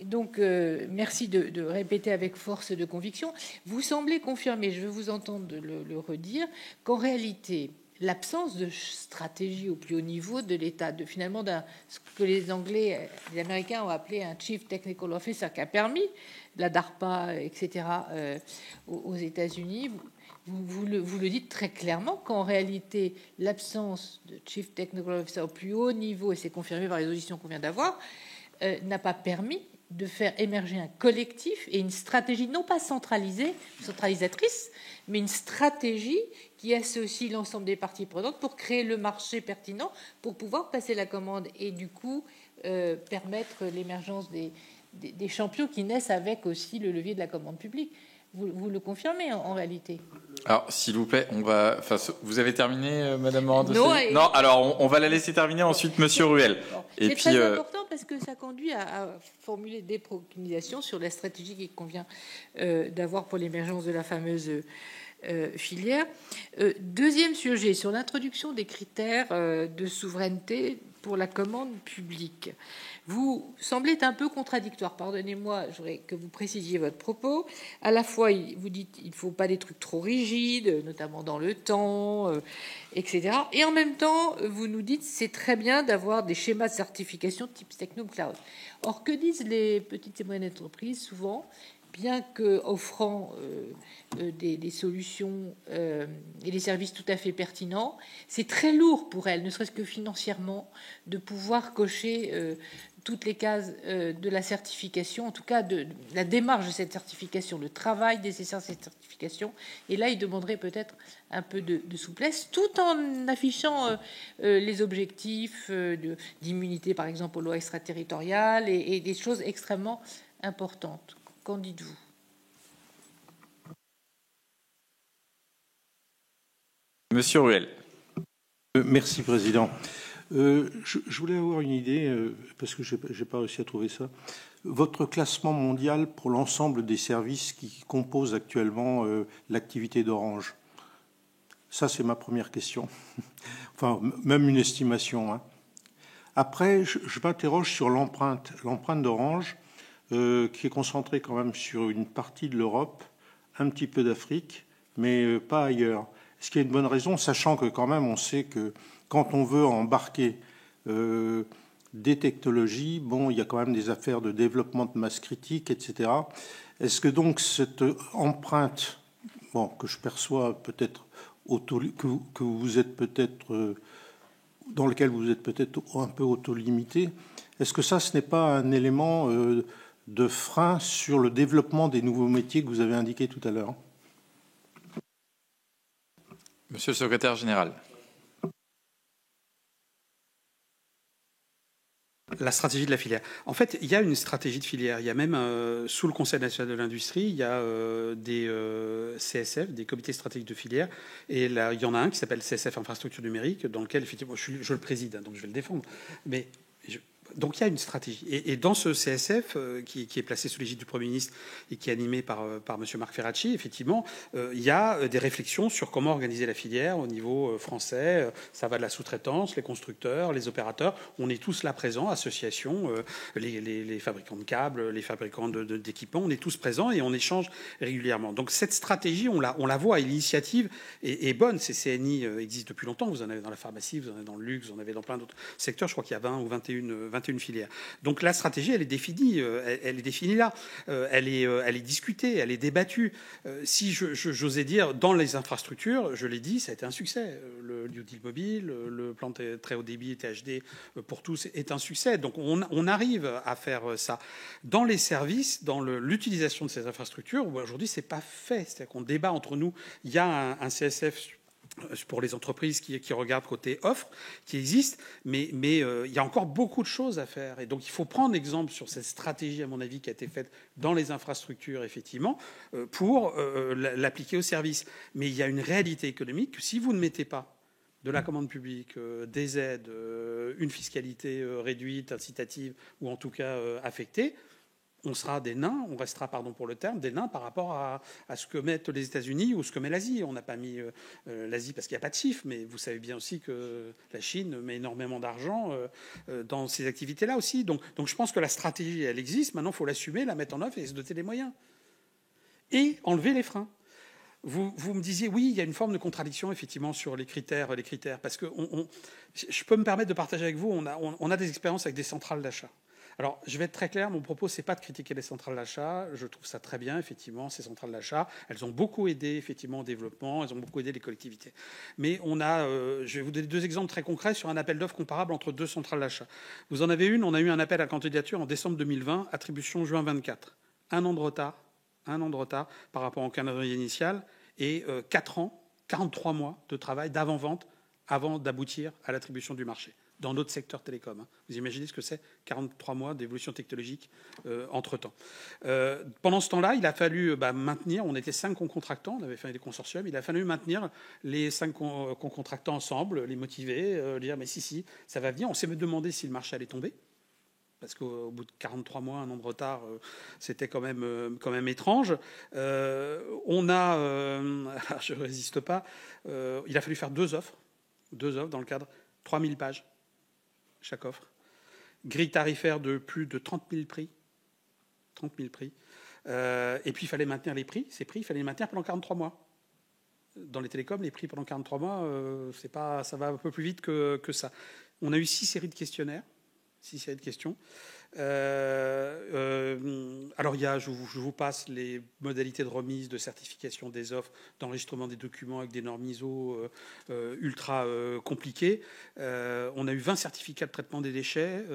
Donc, merci de répéter avec force de conviction. Vous semblez confirmer, je veux vous entendre le redire, qu'en réalité, l'absence de stratégie au plus haut niveau de l'État, finalement ce que les Américains ont appelé un Chief Technical Officer, qui a permis la DARPA, etc., aux États-Unis. Vous le dites très clairement qu'en réalité, l'absence de Chief Technical Officer au plus haut niveau, et c'est confirmé par les auditions qu'on vient d'avoir, n'a pas permis de faire émerger un collectif et une stratégie non pas centralisatrice, mais une stratégie qui associe l'ensemble des parties prenantes pour créer le marché pertinent, pour pouvoir passer la commande et du coup permettre l'émergence des champions qui naissent avec aussi le levier de la commande publique. Vous le confirmez en réalité? Alors, s'il vous plaît, vous avez terminé, Madame Morin-Desailly? Non, alors on va la laisser terminer, ensuite Monsieur Ruel. C'est très important parce que ça conduit à formuler des préconisations sur la stratégie qu'il convient d'avoir pour l'émergence de la fameuse filière. Deuxième sujet, sur l'introduction des critères de souveraineté pour la commande publique. Vous semblez être un peu contradictoire. Pardonnez-moi, je voudrais que vous précisiez votre propos. À la fois, vous dites qu'il ne faut pas des trucs trop rigides, notamment dans le temps, etc. Et en même temps, vous nous dites que c'est très bien d'avoir des schémas de certification type TechnoCloud. Or, que disent les petites et moyennes entreprises souvent? Bien qu'offrant des solutions et des services tout à fait pertinents, c'est très lourd pour elles, ne serait-ce que financièrement, de pouvoir cocher toutes les cases de la certification, en tout cas de la démarche de cette certification, le travail nécessaire à cette certification. Et là, ils demanderaient peut-être un peu de souplesse, tout en affichant les objectifs d'immunité, par exemple, aux lois extraterritoriales et des choses extrêmement importantes. Qu'en dites-vous? Monsieur Ruel. Merci, Président. Je voulais avoir une idée, parce que je n'ai pas réussi à trouver ça. Votre classement mondial pour l'ensemble des services qui composent actuellement l'activité d'Orange. Ça, c'est ma première question. Enfin, même une estimation. Hein. Après, je m'interroge sur l'empreinte d'Orange, qui est concentrée quand même sur une partie de l'Europe, un petit peu d'Afrique, mais pas ailleurs. Est-ce qu'il y a une bonne raison, sachant que quand même on sait que quand on veut embarquer des technologies, bon, il y a quand même des affaires de développement de masse critique, etc. Est-ce que donc cette empreinte, bon, que je perçois peut-être que vous êtes peut-être dans lequel vous êtes peut-être un peu auto-limité, est-ce que ça, ce n'est pas un élément de frein sur le développement des nouveaux métiers que vous avez indiqués tout à l'heure? Monsieur le secrétaire général. La stratégie de la filière. En fait, il y a une stratégie de filière. Il y a même, sous le Conseil national de l'industrie, il y a des CSF, des comités stratégiques de filière. Et là, il y en a un qui s'appelle CSF Infrastructure numérique, dans lequel, effectivement, je le préside, hein, donc je vais le défendre. Mais donc il y a une stratégie. Et dans ce CSF, qui est placé sous l'égide du Premier ministre et qui est animé par M. Marc Ferracci, effectivement, il y a des réflexions sur comment organiser la filière au niveau français. Ça va de la sous-traitance, les constructeurs, les opérateurs. On est tous là présents, associations, les fabricants de câbles, les fabricants d'équipements. On est tous présents et on échange régulièrement. Donc cette stratégie, on la voit, et l'initiative est bonne. Ces CNI existent depuis longtemps. Vous en avez dans la pharmacie, vous en avez dans le luxe, vous en avez dans plein d'autres secteurs. Je crois qu'il y a 20 ou 21 filières. Donc la stratégie, elle est définie, elle est définie là, elle est discutée, elle est débattue. Si j'osais dire, dans les infrastructures, je l'ai dit, ça a été un succès. Le New Deal mobile, le plan très haut débit THD pour tous est un succès. Donc on arrive à faire ça. Dans les services, dans l'utilisation de ces infrastructures, aujourd'hui c'est pas fait. C'est-à-dire qu'on débat entre nous. Il y a un CSF pour les entreprises qui regardent côté offre, qui existe, mais il y a encore beaucoup de choses à faire. Et donc, il faut prendre exemple sur cette stratégie, à mon avis, qui a été faite dans les infrastructures, effectivement, pour l'appliquer au service. Mais il y a une réalité économique que si vous ne mettez pas de la commande publique, des aides, une fiscalité réduite, incitative, ou en tout cas affectée, on sera des nains, on restera, pardon pour le terme, des nains par rapport à ce que mettent les États-Unis ou ce que met l'Asie. On n'a pas mis l'Asie parce qu'il n'y a pas de chiffres, mais vous savez bien aussi que la Chine met énormément d'argent dans ces activités-là aussi. Donc je pense que la stratégie, elle existe. Maintenant, il faut l'assumer, la mettre en œuvre et se doter des moyens. Et enlever les freins. Vous me disiez, oui, il y a une forme de contradiction, effectivement, sur les critères, parce que je peux me permettre de partager avec vous, on a des expériences avec des centrales d'achat. Alors, je vais être très clair, mon propos, c'est pas de critiquer les centrales d'achat. Je trouve ça très bien, effectivement, ces centrales d'achat. Elles ont beaucoup aidé, effectivement, au développement. Elles ont beaucoup aidé les collectivités. Mais je vais vous donner 2 exemples très concrets sur un appel d'offres comparable entre 2 centrales d'achat. Vous en avez une, on a eu un appel à candidature en décembre 2020, attribution juin 24. 1 an de retard par rapport au calendrier initial et 4 ans, 43 mois de travail d'avant-vente avant d'aboutir à l'attribution du marché. dans notre secteur télécom. Vous imaginez ce que c'est 43 mois d'évolution technologique entre-temps. Pendant ce temps-là, il a fallu maintenir, on était 5 concontractants, on avait fait des consortiums, il a fallu maintenir les 5 concontractants ensemble, les motiver, dire mais si, ça va venir. On s'est demandé si le marché allait tomber. Parce qu'au bout de 43 mois, un an de retard, c'était quand même étrange. On a, je ne résiste pas, il a fallu faire 2 offres dans le cadre, 3000 pages, chaque offre. Grille tarifaire de plus de 30 000 prix. 30 000 prix. Et puis, il fallait maintenir les prix. Ces prix, il fallait les maintenir pendant 43 mois. Dans les télécoms, les prix pendant 43 mois, ça va un peu plus vite que ça. On a eu 6 séries de questionnaires. 6 séries de questions. Alors, je vous passe les modalités de remise, de certification des offres, d'enregistrement des documents avec des normes ISO ultra compliquées. On a eu 20 certificats de traitement des déchets,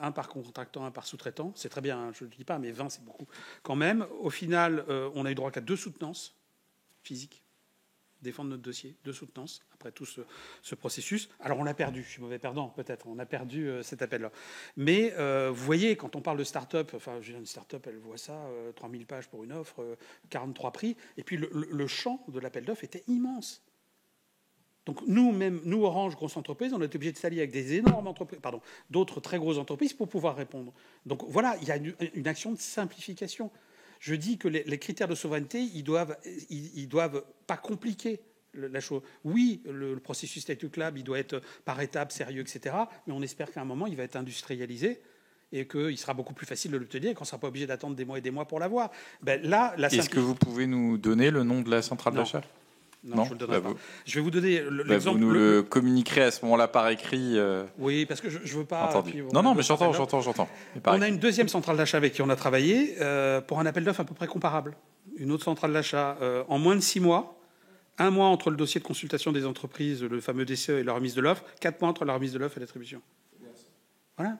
un par contractant, un par sous-traitant. C'est très bien, je ne le dis pas, mais 20, c'est beaucoup quand même. Au final, on a eu droit qu'à 2 soutenances physiques. Défendre notre dossier, 2 soutenances, après tout ce processus. Alors, on l'a perdu, je suis mauvais perdant, peut-être, on a perdu cet appel-là. Mais vous voyez, quand on parle de start-up, enfin, une start-up, elle voit ça, 3000 pages pour une offre, 43 prix, et puis le champ de l'appel d'offres était immense. Donc, nous, Orange, grosse entreprise, on a été obligé de s'allier avec des énormes entreprises, d'autres très grosses entreprises pour pouvoir répondre. Donc, voilà, il y a une action de simplification. Je dis que les critères de souveraineté, ils doivent pas compliquer la chose. Oui, le processus Statut Club, il doit être par étapes, sérieux, etc. Mais on espère qu'à un moment, il va être industrialisé et qu'il sera beaucoup plus facile de l'obtenir et qu'on ne sera pas obligé d'attendre des mois et des mois pour l'avoir. Est-ce que vous pouvez nous donner le nom de la centrale d'achat ? Non, je ne le donnerai pas. Je vais vous donner l'exemple. Vous nous le communiquerez à ce moment-là par écrit. Oui, parce que je ne veux pas... Non, mais j'entends. On a une deuxième centrale d'achat avec qui on a travaillé pour un appel d'offres à peu près comparable. Une autre centrale d'achat en moins de 6 mois. 1 mois entre le dossier de consultation des entreprises, le fameux DCE et la remise de l'offre. 4 mois entre la remise de l'offre et l'attribution. Voilà.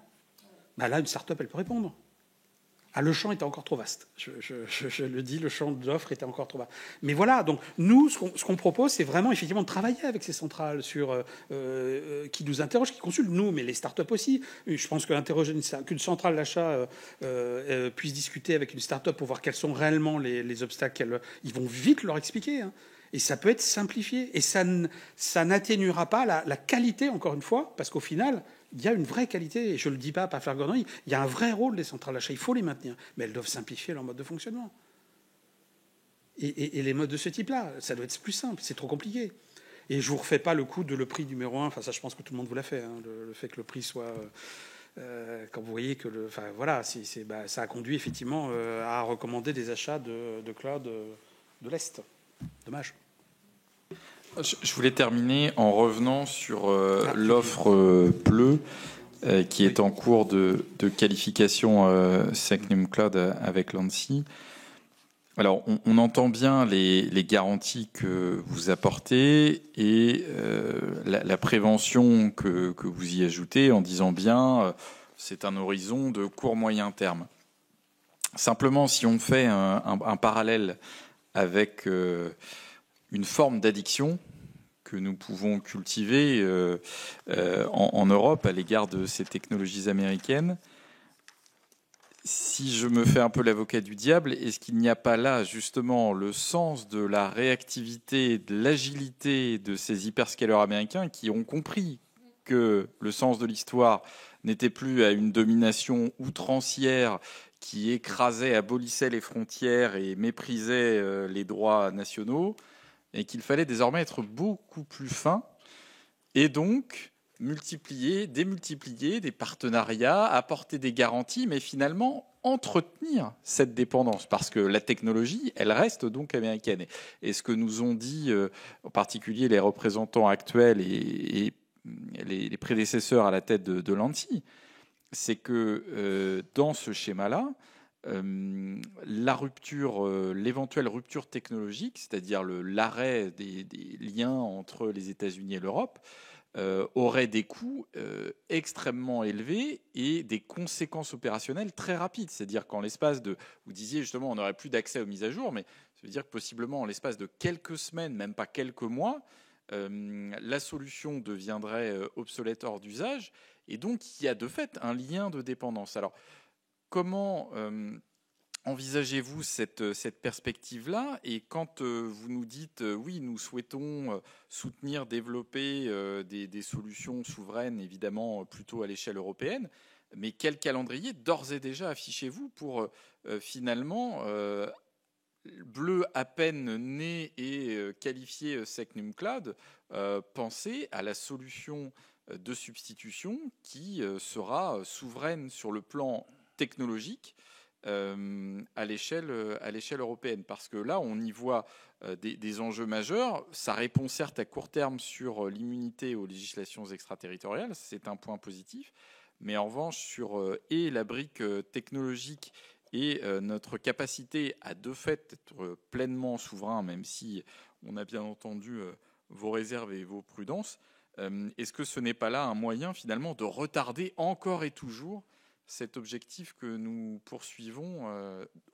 Là, une start-up, elle peut répondre. Le champ était encore trop vaste. Je le dis, le champ de l'offre était encore trop vaste. Mais voilà, donc nous, ce qu'on propose, c'est vraiment effectivement de travailler avec ces centrales qui nous interrogent, qui consultent nous, mais les startups aussi. Je pense qu'une centrale d'achat puisse discuter avec une startup pour voir quels sont réellement les obstacles. Ils vont vite leur expliquer. Et ça peut être simplifié. Et ça n'atténuera pas la qualité, encore une fois, parce qu'au final, il y a une vraie qualité, et je ne le dis pas faire gornerie, il y a un vrai rôle des centrales d'achat, il faut les maintenir, mais elles doivent simplifier leur mode de fonctionnement. Et les modes de ce type-là, ça doit être plus simple, c'est trop compliqué. Et je ne vous refais pas le coup de le prix numéro 1, enfin ça je pense que tout le monde vous l'a fait, le fait que le prix soit... quand vous voyez que ça a conduit effectivement à recommander des achats de cloud de l'Est. Dommage. Je voulais terminer en revenant sur l'offre Pleu qui est en cours de qualification Secnum Cloud avec l'ANSSI. Alors, on entend bien les garanties que vous apportez et la prévention que vous y ajoutez en disant bien c'est un horizon de court-moyen terme. Simplement, si on fait un parallèle avec une forme d'addiction que nous pouvons cultiver en Europe à l'égard de ces technologies américaines. Si je me fais un peu l'avocat du diable, est-ce qu'il n'y a pas là justement le sens de la réactivité, de l'agilité de ces hyperscalers américains qui ont compris que le sens de l'histoire n'était plus à une domination outrancière qui écrasait, abolissait les frontières et méprisait les droits nationaux, et qu'il fallait désormais être beaucoup plus fin, et donc démultiplier des partenariats, apporter des garanties, mais finalement entretenir cette dépendance, parce que la technologie, elle reste donc américaine. Et ce que nous ont dit en particulier les représentants actuels et les prédécesseurs à la tête de l'ANSSI, c'est que dans ce schéma-là, l'éventuelle rupture technologique, c'est-à-dire l'arrêt des liens entre les États-Unis et l'Europe, aurait des coûts extrêmement élevés et des conséquences opérationnelles très rapides. C'est-à-dire qu'en l'espace de, vous disiez justement, on n'aurait plus d'accès aux mises à jour, mais ça veut dire que possiblement en l'espace de quelques semaines, même pas quelques mois, la solution deviendrait obsolète hors d'usage, et donc il y a de fait un lien de dépendance. Alors, comment envisagez-vous cette perspective-là? Et quand vous nous dites oui, nous souhaitons soutenir, développer des solutions souveraines, évidemment plutôt à l'échelle européenne, mais quel calendrier d'ores et déjà affichez-vous pour finalement bleu à peine né et qualifié Secnum Cloud, penser à la solution de substitution qui sera souveraine sur le plan technologique à l'échelle européenne, parce que là on y voit des enjeux majeurs. Ça répond certes à court terme sur l'immunité aux législations extraterritoriales, c'est un point positif, mais en revanche sur et la brique technologique et notre capacité à de fait être pleinement souverain, même si on a bien entendu vos réserves et vos prudences, est-ce que ce n'est pas là un moyen finalement de retarder encore et toujours cet objectif que nous poursuivons,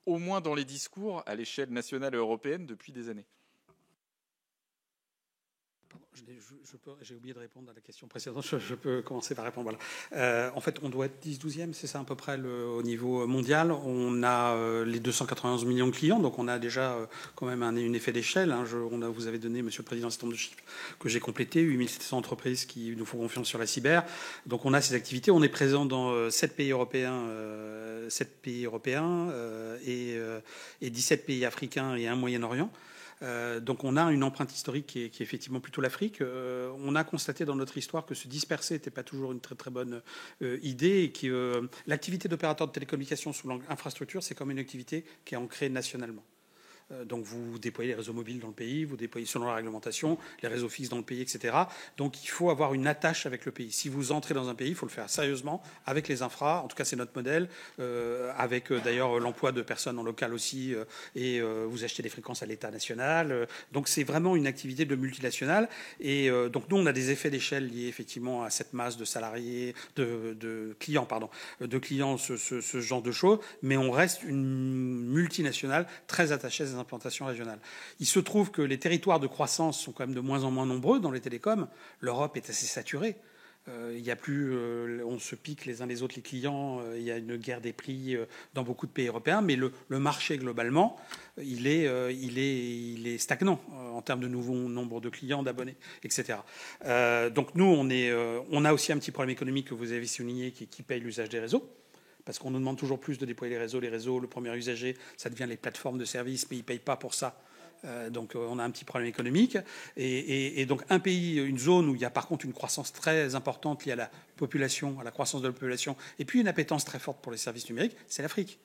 au moins dans les discours à l'échelle nationale et européenne depuis des années? J'ai oublié de répondre à la question précédente. Je peux commencer par répondre. Voilà. En fait, on doit être 10-12e, c'est ça à peu près au niveau mondial. On a les 291 millions de clients, donc on a déjà quand même un effet d'échelle. Hein. Vous avez donné, Monsieur le Président, un certain nombre de chiffres que j'ai complétés. 8700 entreprises qui nous font confiance sur la cyber. Donc on a ces activités. On est présent dans 7 pays européens, et 17 pays africains et un Moyen-Orient. Donc on a une empreinte historique qui est effectivement plutôt l'Afrique. On a constaté dans notre histoire que se disperser n'était pas toujours une très très bonne idée, et que l'activité d'opérateur de télécommunications sous l'angle infrastructure, c'est comme une activité qui est ancrée nationalement. Donc vous déployez les réseaux mobiles dans le pays, vous déployez selon la réglementation, les réseaux fixes dans le pays, etc. Donc il faut avoir une attache avec le pays. Si vous entrez dans un pays, il faut le faire sérieusement, avec les infras, en tout cas c'est notre modèle, avec d'ailleurs l'emploi de personnes en local aussi, et vous achetez des fréquences à l'État national. Donc c'est vraiment une activité de multinationale. Et donc nous on a des effets d'échelle liés effectivement à cette masse de salariés, de clients, ce genre de choses, mais on reste une multinationale très attachée à ces implantations régionales. Il se trouve que les territoires de croissance sont quand même de moins en moins nombreux dans les télécoms. L'Europe est assez saturée. Il y a plus, on se pique les uns les autres les clients. Il y a une guerre des prix dans beaucoup de pays européens, mais le marché globalement, il est stagnant en termes de nouveau nombre de clients, d'abonnés, etc. Donc nous, on a aussi un petit problème économique que vous avez souligné, qui paye l'usage des réseaux. Parce qu'on nous demande toujours plus de déployer les réseaux. Les réseaux, le premier usager, ça devient les plateformes de services, mais ils ne payent pas pour ça. Donc on a un petit problème économique. Et donc un pays, une zone où il y a par contre une croissance très importante liée à la population, à la croissance de la population, et puis une appétence très forte pour les services numériques, c'est l'Afrique.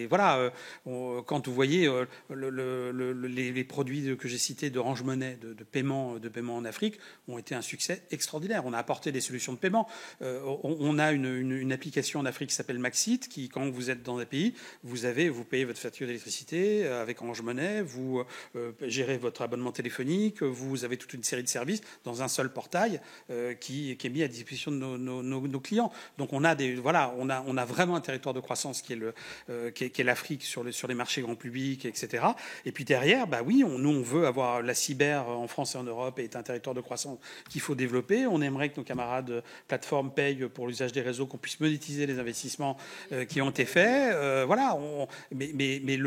Voilà, quand vous voyez les produits que j'ai cités d'Orange Money, de paiement en Afrique, ont été un succès extraordinaire. On a apporté des solutions de paiement. On a une application en Afrique qui s'appelle Maxit, qui, quand vous êtes dans un pays, vous payez votre facture d'électricité avec Orange Money, vous gérez votre abonnement téléphonique, vous avez toute une série de services dans un seul portail qui est mis à disposition de nos clients. Donc on a vraiment un territoire de croissance qui est l'Afrique sur les marchés grand public, etc. Et puis derrière, nous on veut avoir la cyber en France et en Europe, et est un territoire de croissance qu'il faut développer. On aimerait que nos camarades plateformes payent pour l'usage des réseaux, qu'on puisse monétiser les investissements qui ont été faits. Mais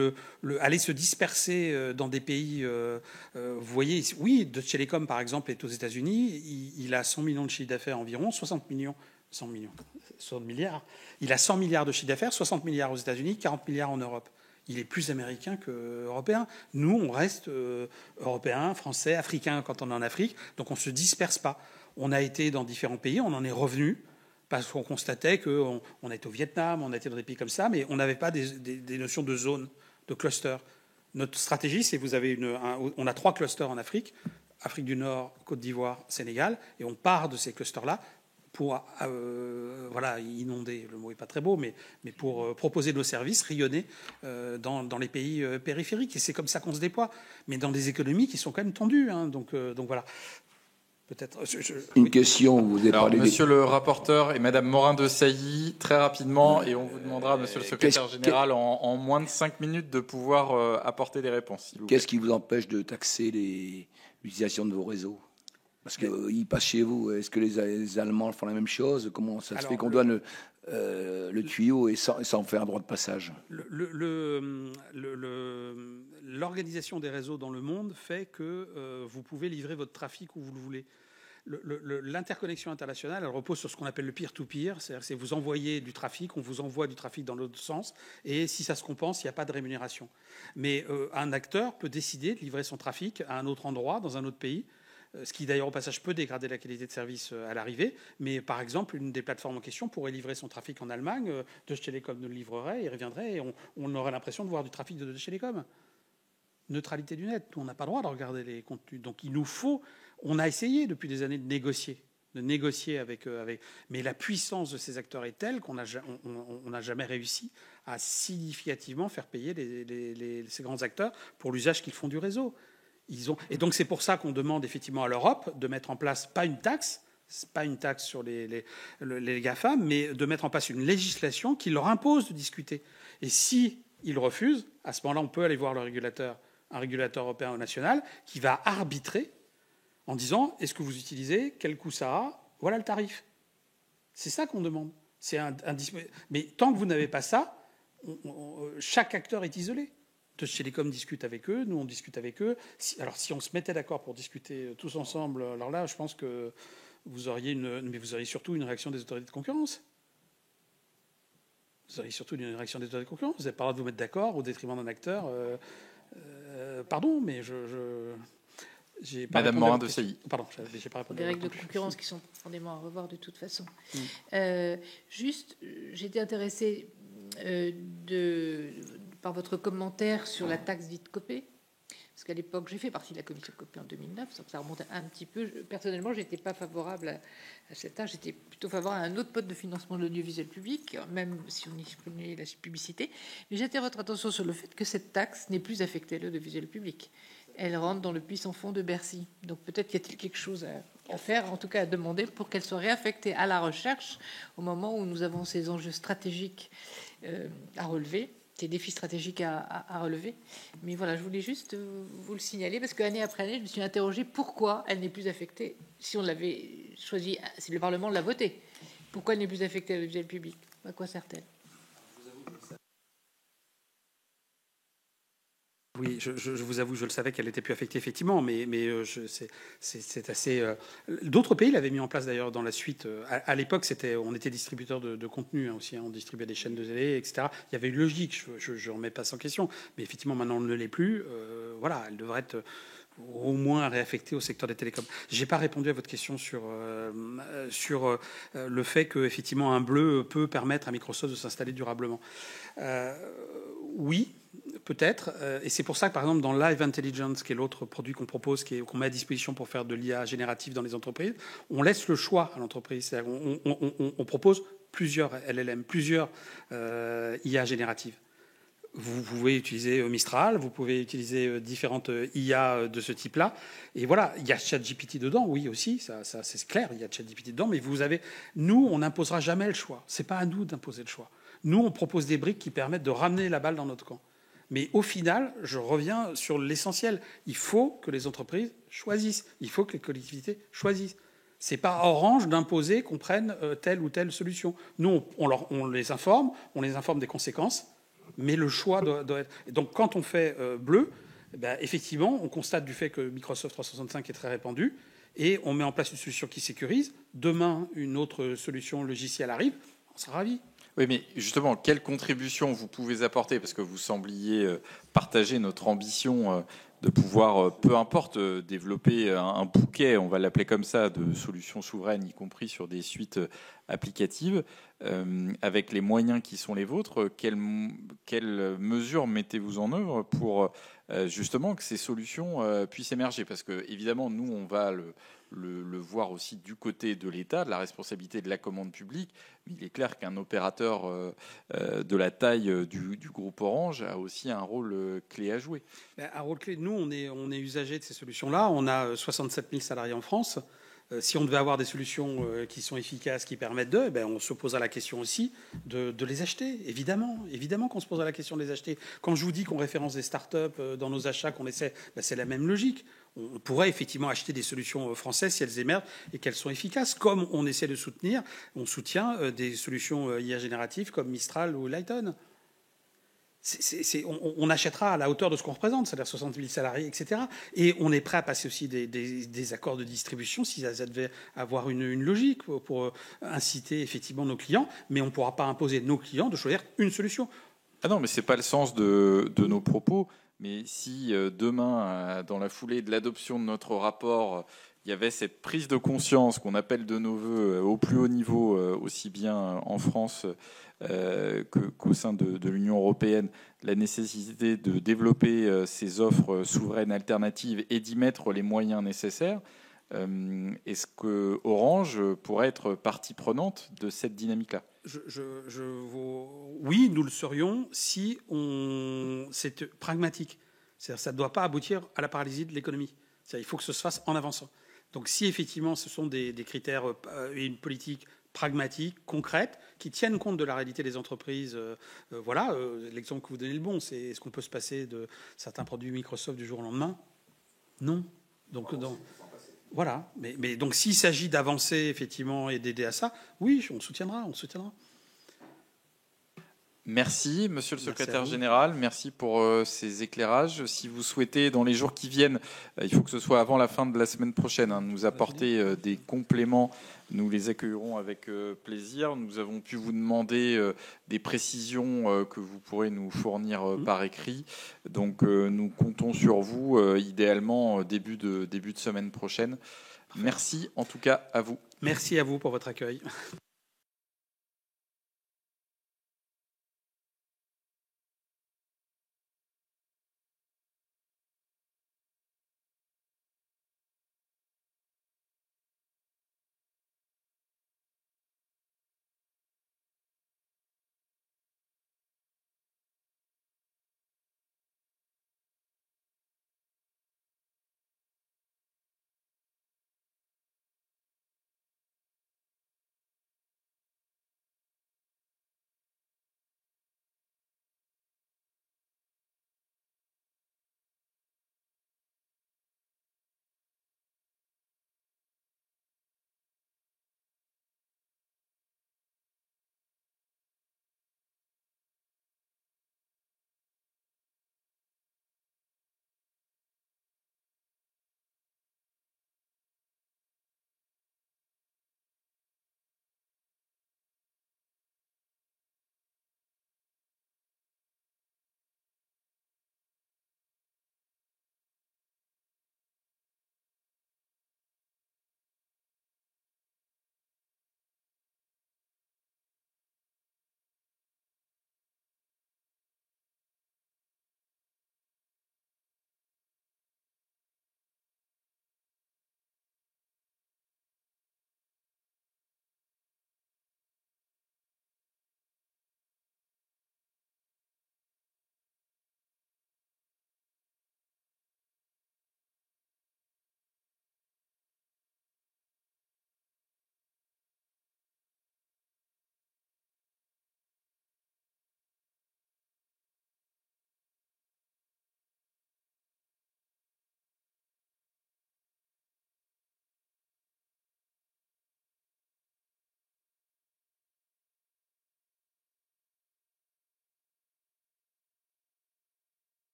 aller se disperser dans des pays, vous voyez, oui, Deutsche Telekom par exemple est aux États-Unis, il a 100 millions de chiffre d'affaires environ, 60 milliards. Il a 100 milliards de chiffre d'affaires, 60 milliards aux États-Unis, 40 milliards en Europe. Il est plus américain qu'européen. Nous, on reste européens, français, africains quand on est en Afrique, donc on ne se disperse pas. On a été dans différents pays, on en est revenu, parce qu'on constatait qu'on a été au Vietnam, on a été dans des pays comme ça, mais on n'avait pas des notions de zone, de cluster. Notre stratégie, c'est on a 3 clusters en Afrique, Afrique du Nord, Côte d'Ivoire, Sénégal, et on part de ces clusters-là pour inonder, le mot n'est pas très beau, mais pour proposer nos services, rayonner dans les pays périphériques. Et c'est comme ça qu'on se déploie, mais dans des économies qui sont quand même tendues. Hein, donc voilà. Peut-être. Une question, vous avez Alors, parlé monsieur le rapporteur et madame Morin-Desailly, très rapidement, et on vous demandera, monsieur le secrétaire général, en moins de 5 minutes de pouvoir apporter des réponses, s'il vous plaît. Qu'est-ce qui vous empêche de taxer l'utilisation de vos réseaux? Parce qu'ils passent chez vous. Est-ce que les Allemands font la même chose? Comment ça se fait qu'on donne le tuyau et sans faire un droit de passage? L'organisation des réseaux dans le monde fait que vous pouvez livrer votre trafic où vous le voulez. L'interconnexion internationale, elle repose sur ce qu'on appelle le peer-to-peer, c'est-à-dire que vous envoyez du trafic, on vous envoie du trafic dans l'autre sens, et si ça se compense, il n'y a pas de rémunération. Mais un acteur peut décider de livrer son trafic à un autre endroit, dans un autre pays, ce qui d'ailleurs au passage peut dégrader la qualité de service à l'arrivée. Mais par exemple, une des plateformes en question pourrait livrer son trafic en Allemagne, Deutsche Telekom nous le livrerait, il reviendrait, et on aurait l'impression de voir du trafic de Deutsche Telekom. Neutralité du net, on n'a pas le droit de regarder les contenus. Donc il nous faut, on a essayé depuis des années de négocier avec, mais la puissance de ces acteurs est telle qu'on n'a jamais réussi à significativement faire payer ces grands acteurs pour l'usage qu'ils font du réseau. Et donc c'est pour ça qu'on demande effectivement à l'Europe de mettre en place pas une taxe sur les GAFAM, mais de mettre en place une législation qui leur impose de discuter. Et si ils refusent, à ce moment-là, on peut aller voir un régulateur européen ou national qui va arbitrer en disant est-ce que vous utilisez, quel coût ça a, voilà le tarif. C'est ça qu'on demande. Mais tant que vous n'avez pas ça, chaque acteur est isolé. Deutsche Telekom discute avec eux, nous on discute avec eux. Alors si on se mettait d'accord pour discuter tous ensemble, alors là je pense que vous auriez surtout une réaction des autorités de concurrence. Vous auriez surtout une réaction des autorités de concurrence. Vous n'avez pas le droit de vous mettre d'accord au détriment d'un acteur. Pardon, mais j'ai pas Madame Morin-Desailly. Pardon, j'ai pas répondu. Des règles de concurrence qui sont profondément à revoir de toute façon. Juste, j'étais intéressée par votre commentaire sur la taxe dite Copé, parce qu'à l'époque, j'ai fait partie de la commission Copé en 2009, donc ça remonte un petit peu. Personnellement, je n'étais pas favorable à cette taxe, j'étais plutôt favorable à un autre mode de financement de l'audiovisuel public, même si on y supprimait la publicité. Mais j'attire votre attention sur le fait que cette taxe n'est plus affectée à l'audiovisuel public. Elle rentre dans le puits sans fond de Bercy. Donc peut-être y a-t-il quelque chose à faire, en tout cas à demander, pour qu'elle soit réaffectée à la recherche au moment où nous avons ces enjeux stratégiques à relever, ces défis stratégiques à relever. Mais voilà, je voulais juste vous le signaler, parce qu'année après année, je me suis interrogée pourquoi elle n'est plus affectée, si on l'avait choisi, si le Parlement l'a votée. Pourquoi elle n'est plus affectée à l'audiovisuel public? À quoi sert-elle? Oui, je vous avoue, je le savais qu'elle n'était plus affectée, effectivement, mais c'est assez... D'autres pays l'avaient mis en place, d'ailleurs, dans la suite. À l'époque, on était distributeur de contenu aussi, hein, on distribuait des chaînes de télé, etc. Il y avait une logique, je ne remets pas ça en question, mais effectivement, maintenant, on ne l'est plus. Voilà, elle devrait être au moins réaffectée au secteur des télécoms. Je n'ai pas répondu à votre question sur le fait qu'effectivement, un bleu peut permettre à Microsoft de s'installer durablement. Oui, peut-être, et c'est pour ça que par exemple dans Live Intelligence, qui est l'autre produit qu'on propose, qu'on met à disposition pour faire de l'IA générative dans les entreprises, on laisse le choix à l'entreprise. C'est-à-dire on propose plusieurs LLM, plusieurs IA génératives. Vous pouvez utiliser Mistral, vous pouvez utiliser différentes IA de ce type-là. Et voilà, il y a ChatGPT dedans, oui aussi, ça c'est clair, il y a ChatGPT dedans, mais nous, on n'imposera jamais le choix. C'est pas à nous d'imposer le choix. Nous, on propose des briques qui permettent de ramener la balle dans notre camp. Mais au final, je reviens sur l'essentiel. Il faut que les entreprises choisissent. Il faut que les collectivités choisissent. C'est pas à Orange d'imposer qu'on prenne telle ou telle solution. Nous, on les informe des conséquences, mais le choix doit être... Et donc, quand on fait bleu, effectivement, on constate du fait que Microsoft 365 est très répandu, et on met en place une solution qui sécurise. Demain, une autre solution logicielle arrive, on sera ravis. Oui, mais justement, quelle contribution vous pouvez apporter? Parce que vous sembliez partager notre ambition de pouvoir, peu importe, développer un bouquet, on va l'appeler comme ça, de solutions souveraines, y compris sur des suites applicatives, avec les moyens qui sont les vôtres. Quelles mesures mettez-vous en œuvre pour justement que ces solutions puissent émerger? Parce que, évidemment, nous, on va le voir aussi du côté de l'État, de la responsabilité de la commande publique. Mais il est clair qu'un opérateur de la taille du groupe Orange a aussi un rôle clé à jouer. Un rôle clé. Nous, on est usager de ces solutions-là. On a 67 000 salariés en France. Si on devait avoir des solutions qui sont efficaces, qui permettent d'eux, on se posera la question aussi de les acheter. Évidemment qu'on se posera la question de les acheter. Quand je vous dis qu'on référence des start-up dans nos achats, qu'on essaie, c'est la même logique. On pourrait effectivement acheter des solutions françaises si elles émergent et qu'elles sont efficaces, comme on essaie de soutenir, on soutient des solutions IA génératives comme Mistral ou Lighton. On achètera à la hauteur de ce qu'on représente, c'est-à-dire 60 000 salariés, etc. Et on est prêt à passer aussi des accords de distribution si ça devait avoir une logique pour inciter effectivement nos clients. Mais on ne pourra pas imposer nos clients de choisir une solution. Ah non, mais ce n'est pas le sens de nos propos. Mais si demain, dans la foulée de l'adoption de notre rapport, il y avait cette prise de conscience qu'on appelle de nos voeux au plus haut niveau, aussi bien en France qu'au sein de l'Union européenne, la nécessité de développer ces offres souveraines alternatives et d'y mettre les moyens nécessaires, est-ce que Orange pourrait être partie prenante de cette dynamique-là ? Oui, nous le serions si c'est pragmatique. C'est-à-dire, ça ne doit pas aboutir à la paralysie de l'économie. Il faut que ce se fasse en avançant. Donc si effectivement ce sont des critères et une politique pragmatique, concrète, qui tiennent compte de la réalité des entreprises, l'exemple que vous donnez est le bon. C'est est-ce qu'on peut se passer de certains produits Microsoft du jour au lendemain ? Non. Voilà. Mais donc s'il s'agit d'avancer effectivement et d'aider à ça, oui, on soutiendra. Merci, monsieur le secrétaire général. Merci pour ces éclairages. Si vous souhaitez, dans les jours qui viennent, il faut que ce soit avant la fin de la semaine prochaine, nous apporter des compléments, nous les accueillerons avec plaisir. Nous avons pu vous demander des précisions que vous pourrez nous fournir par écrit. Donc, nous comptons sur vous, idéalement, début de semaine prochaine. Merci en tout cas à vous. Merci à vous pour votre accueil.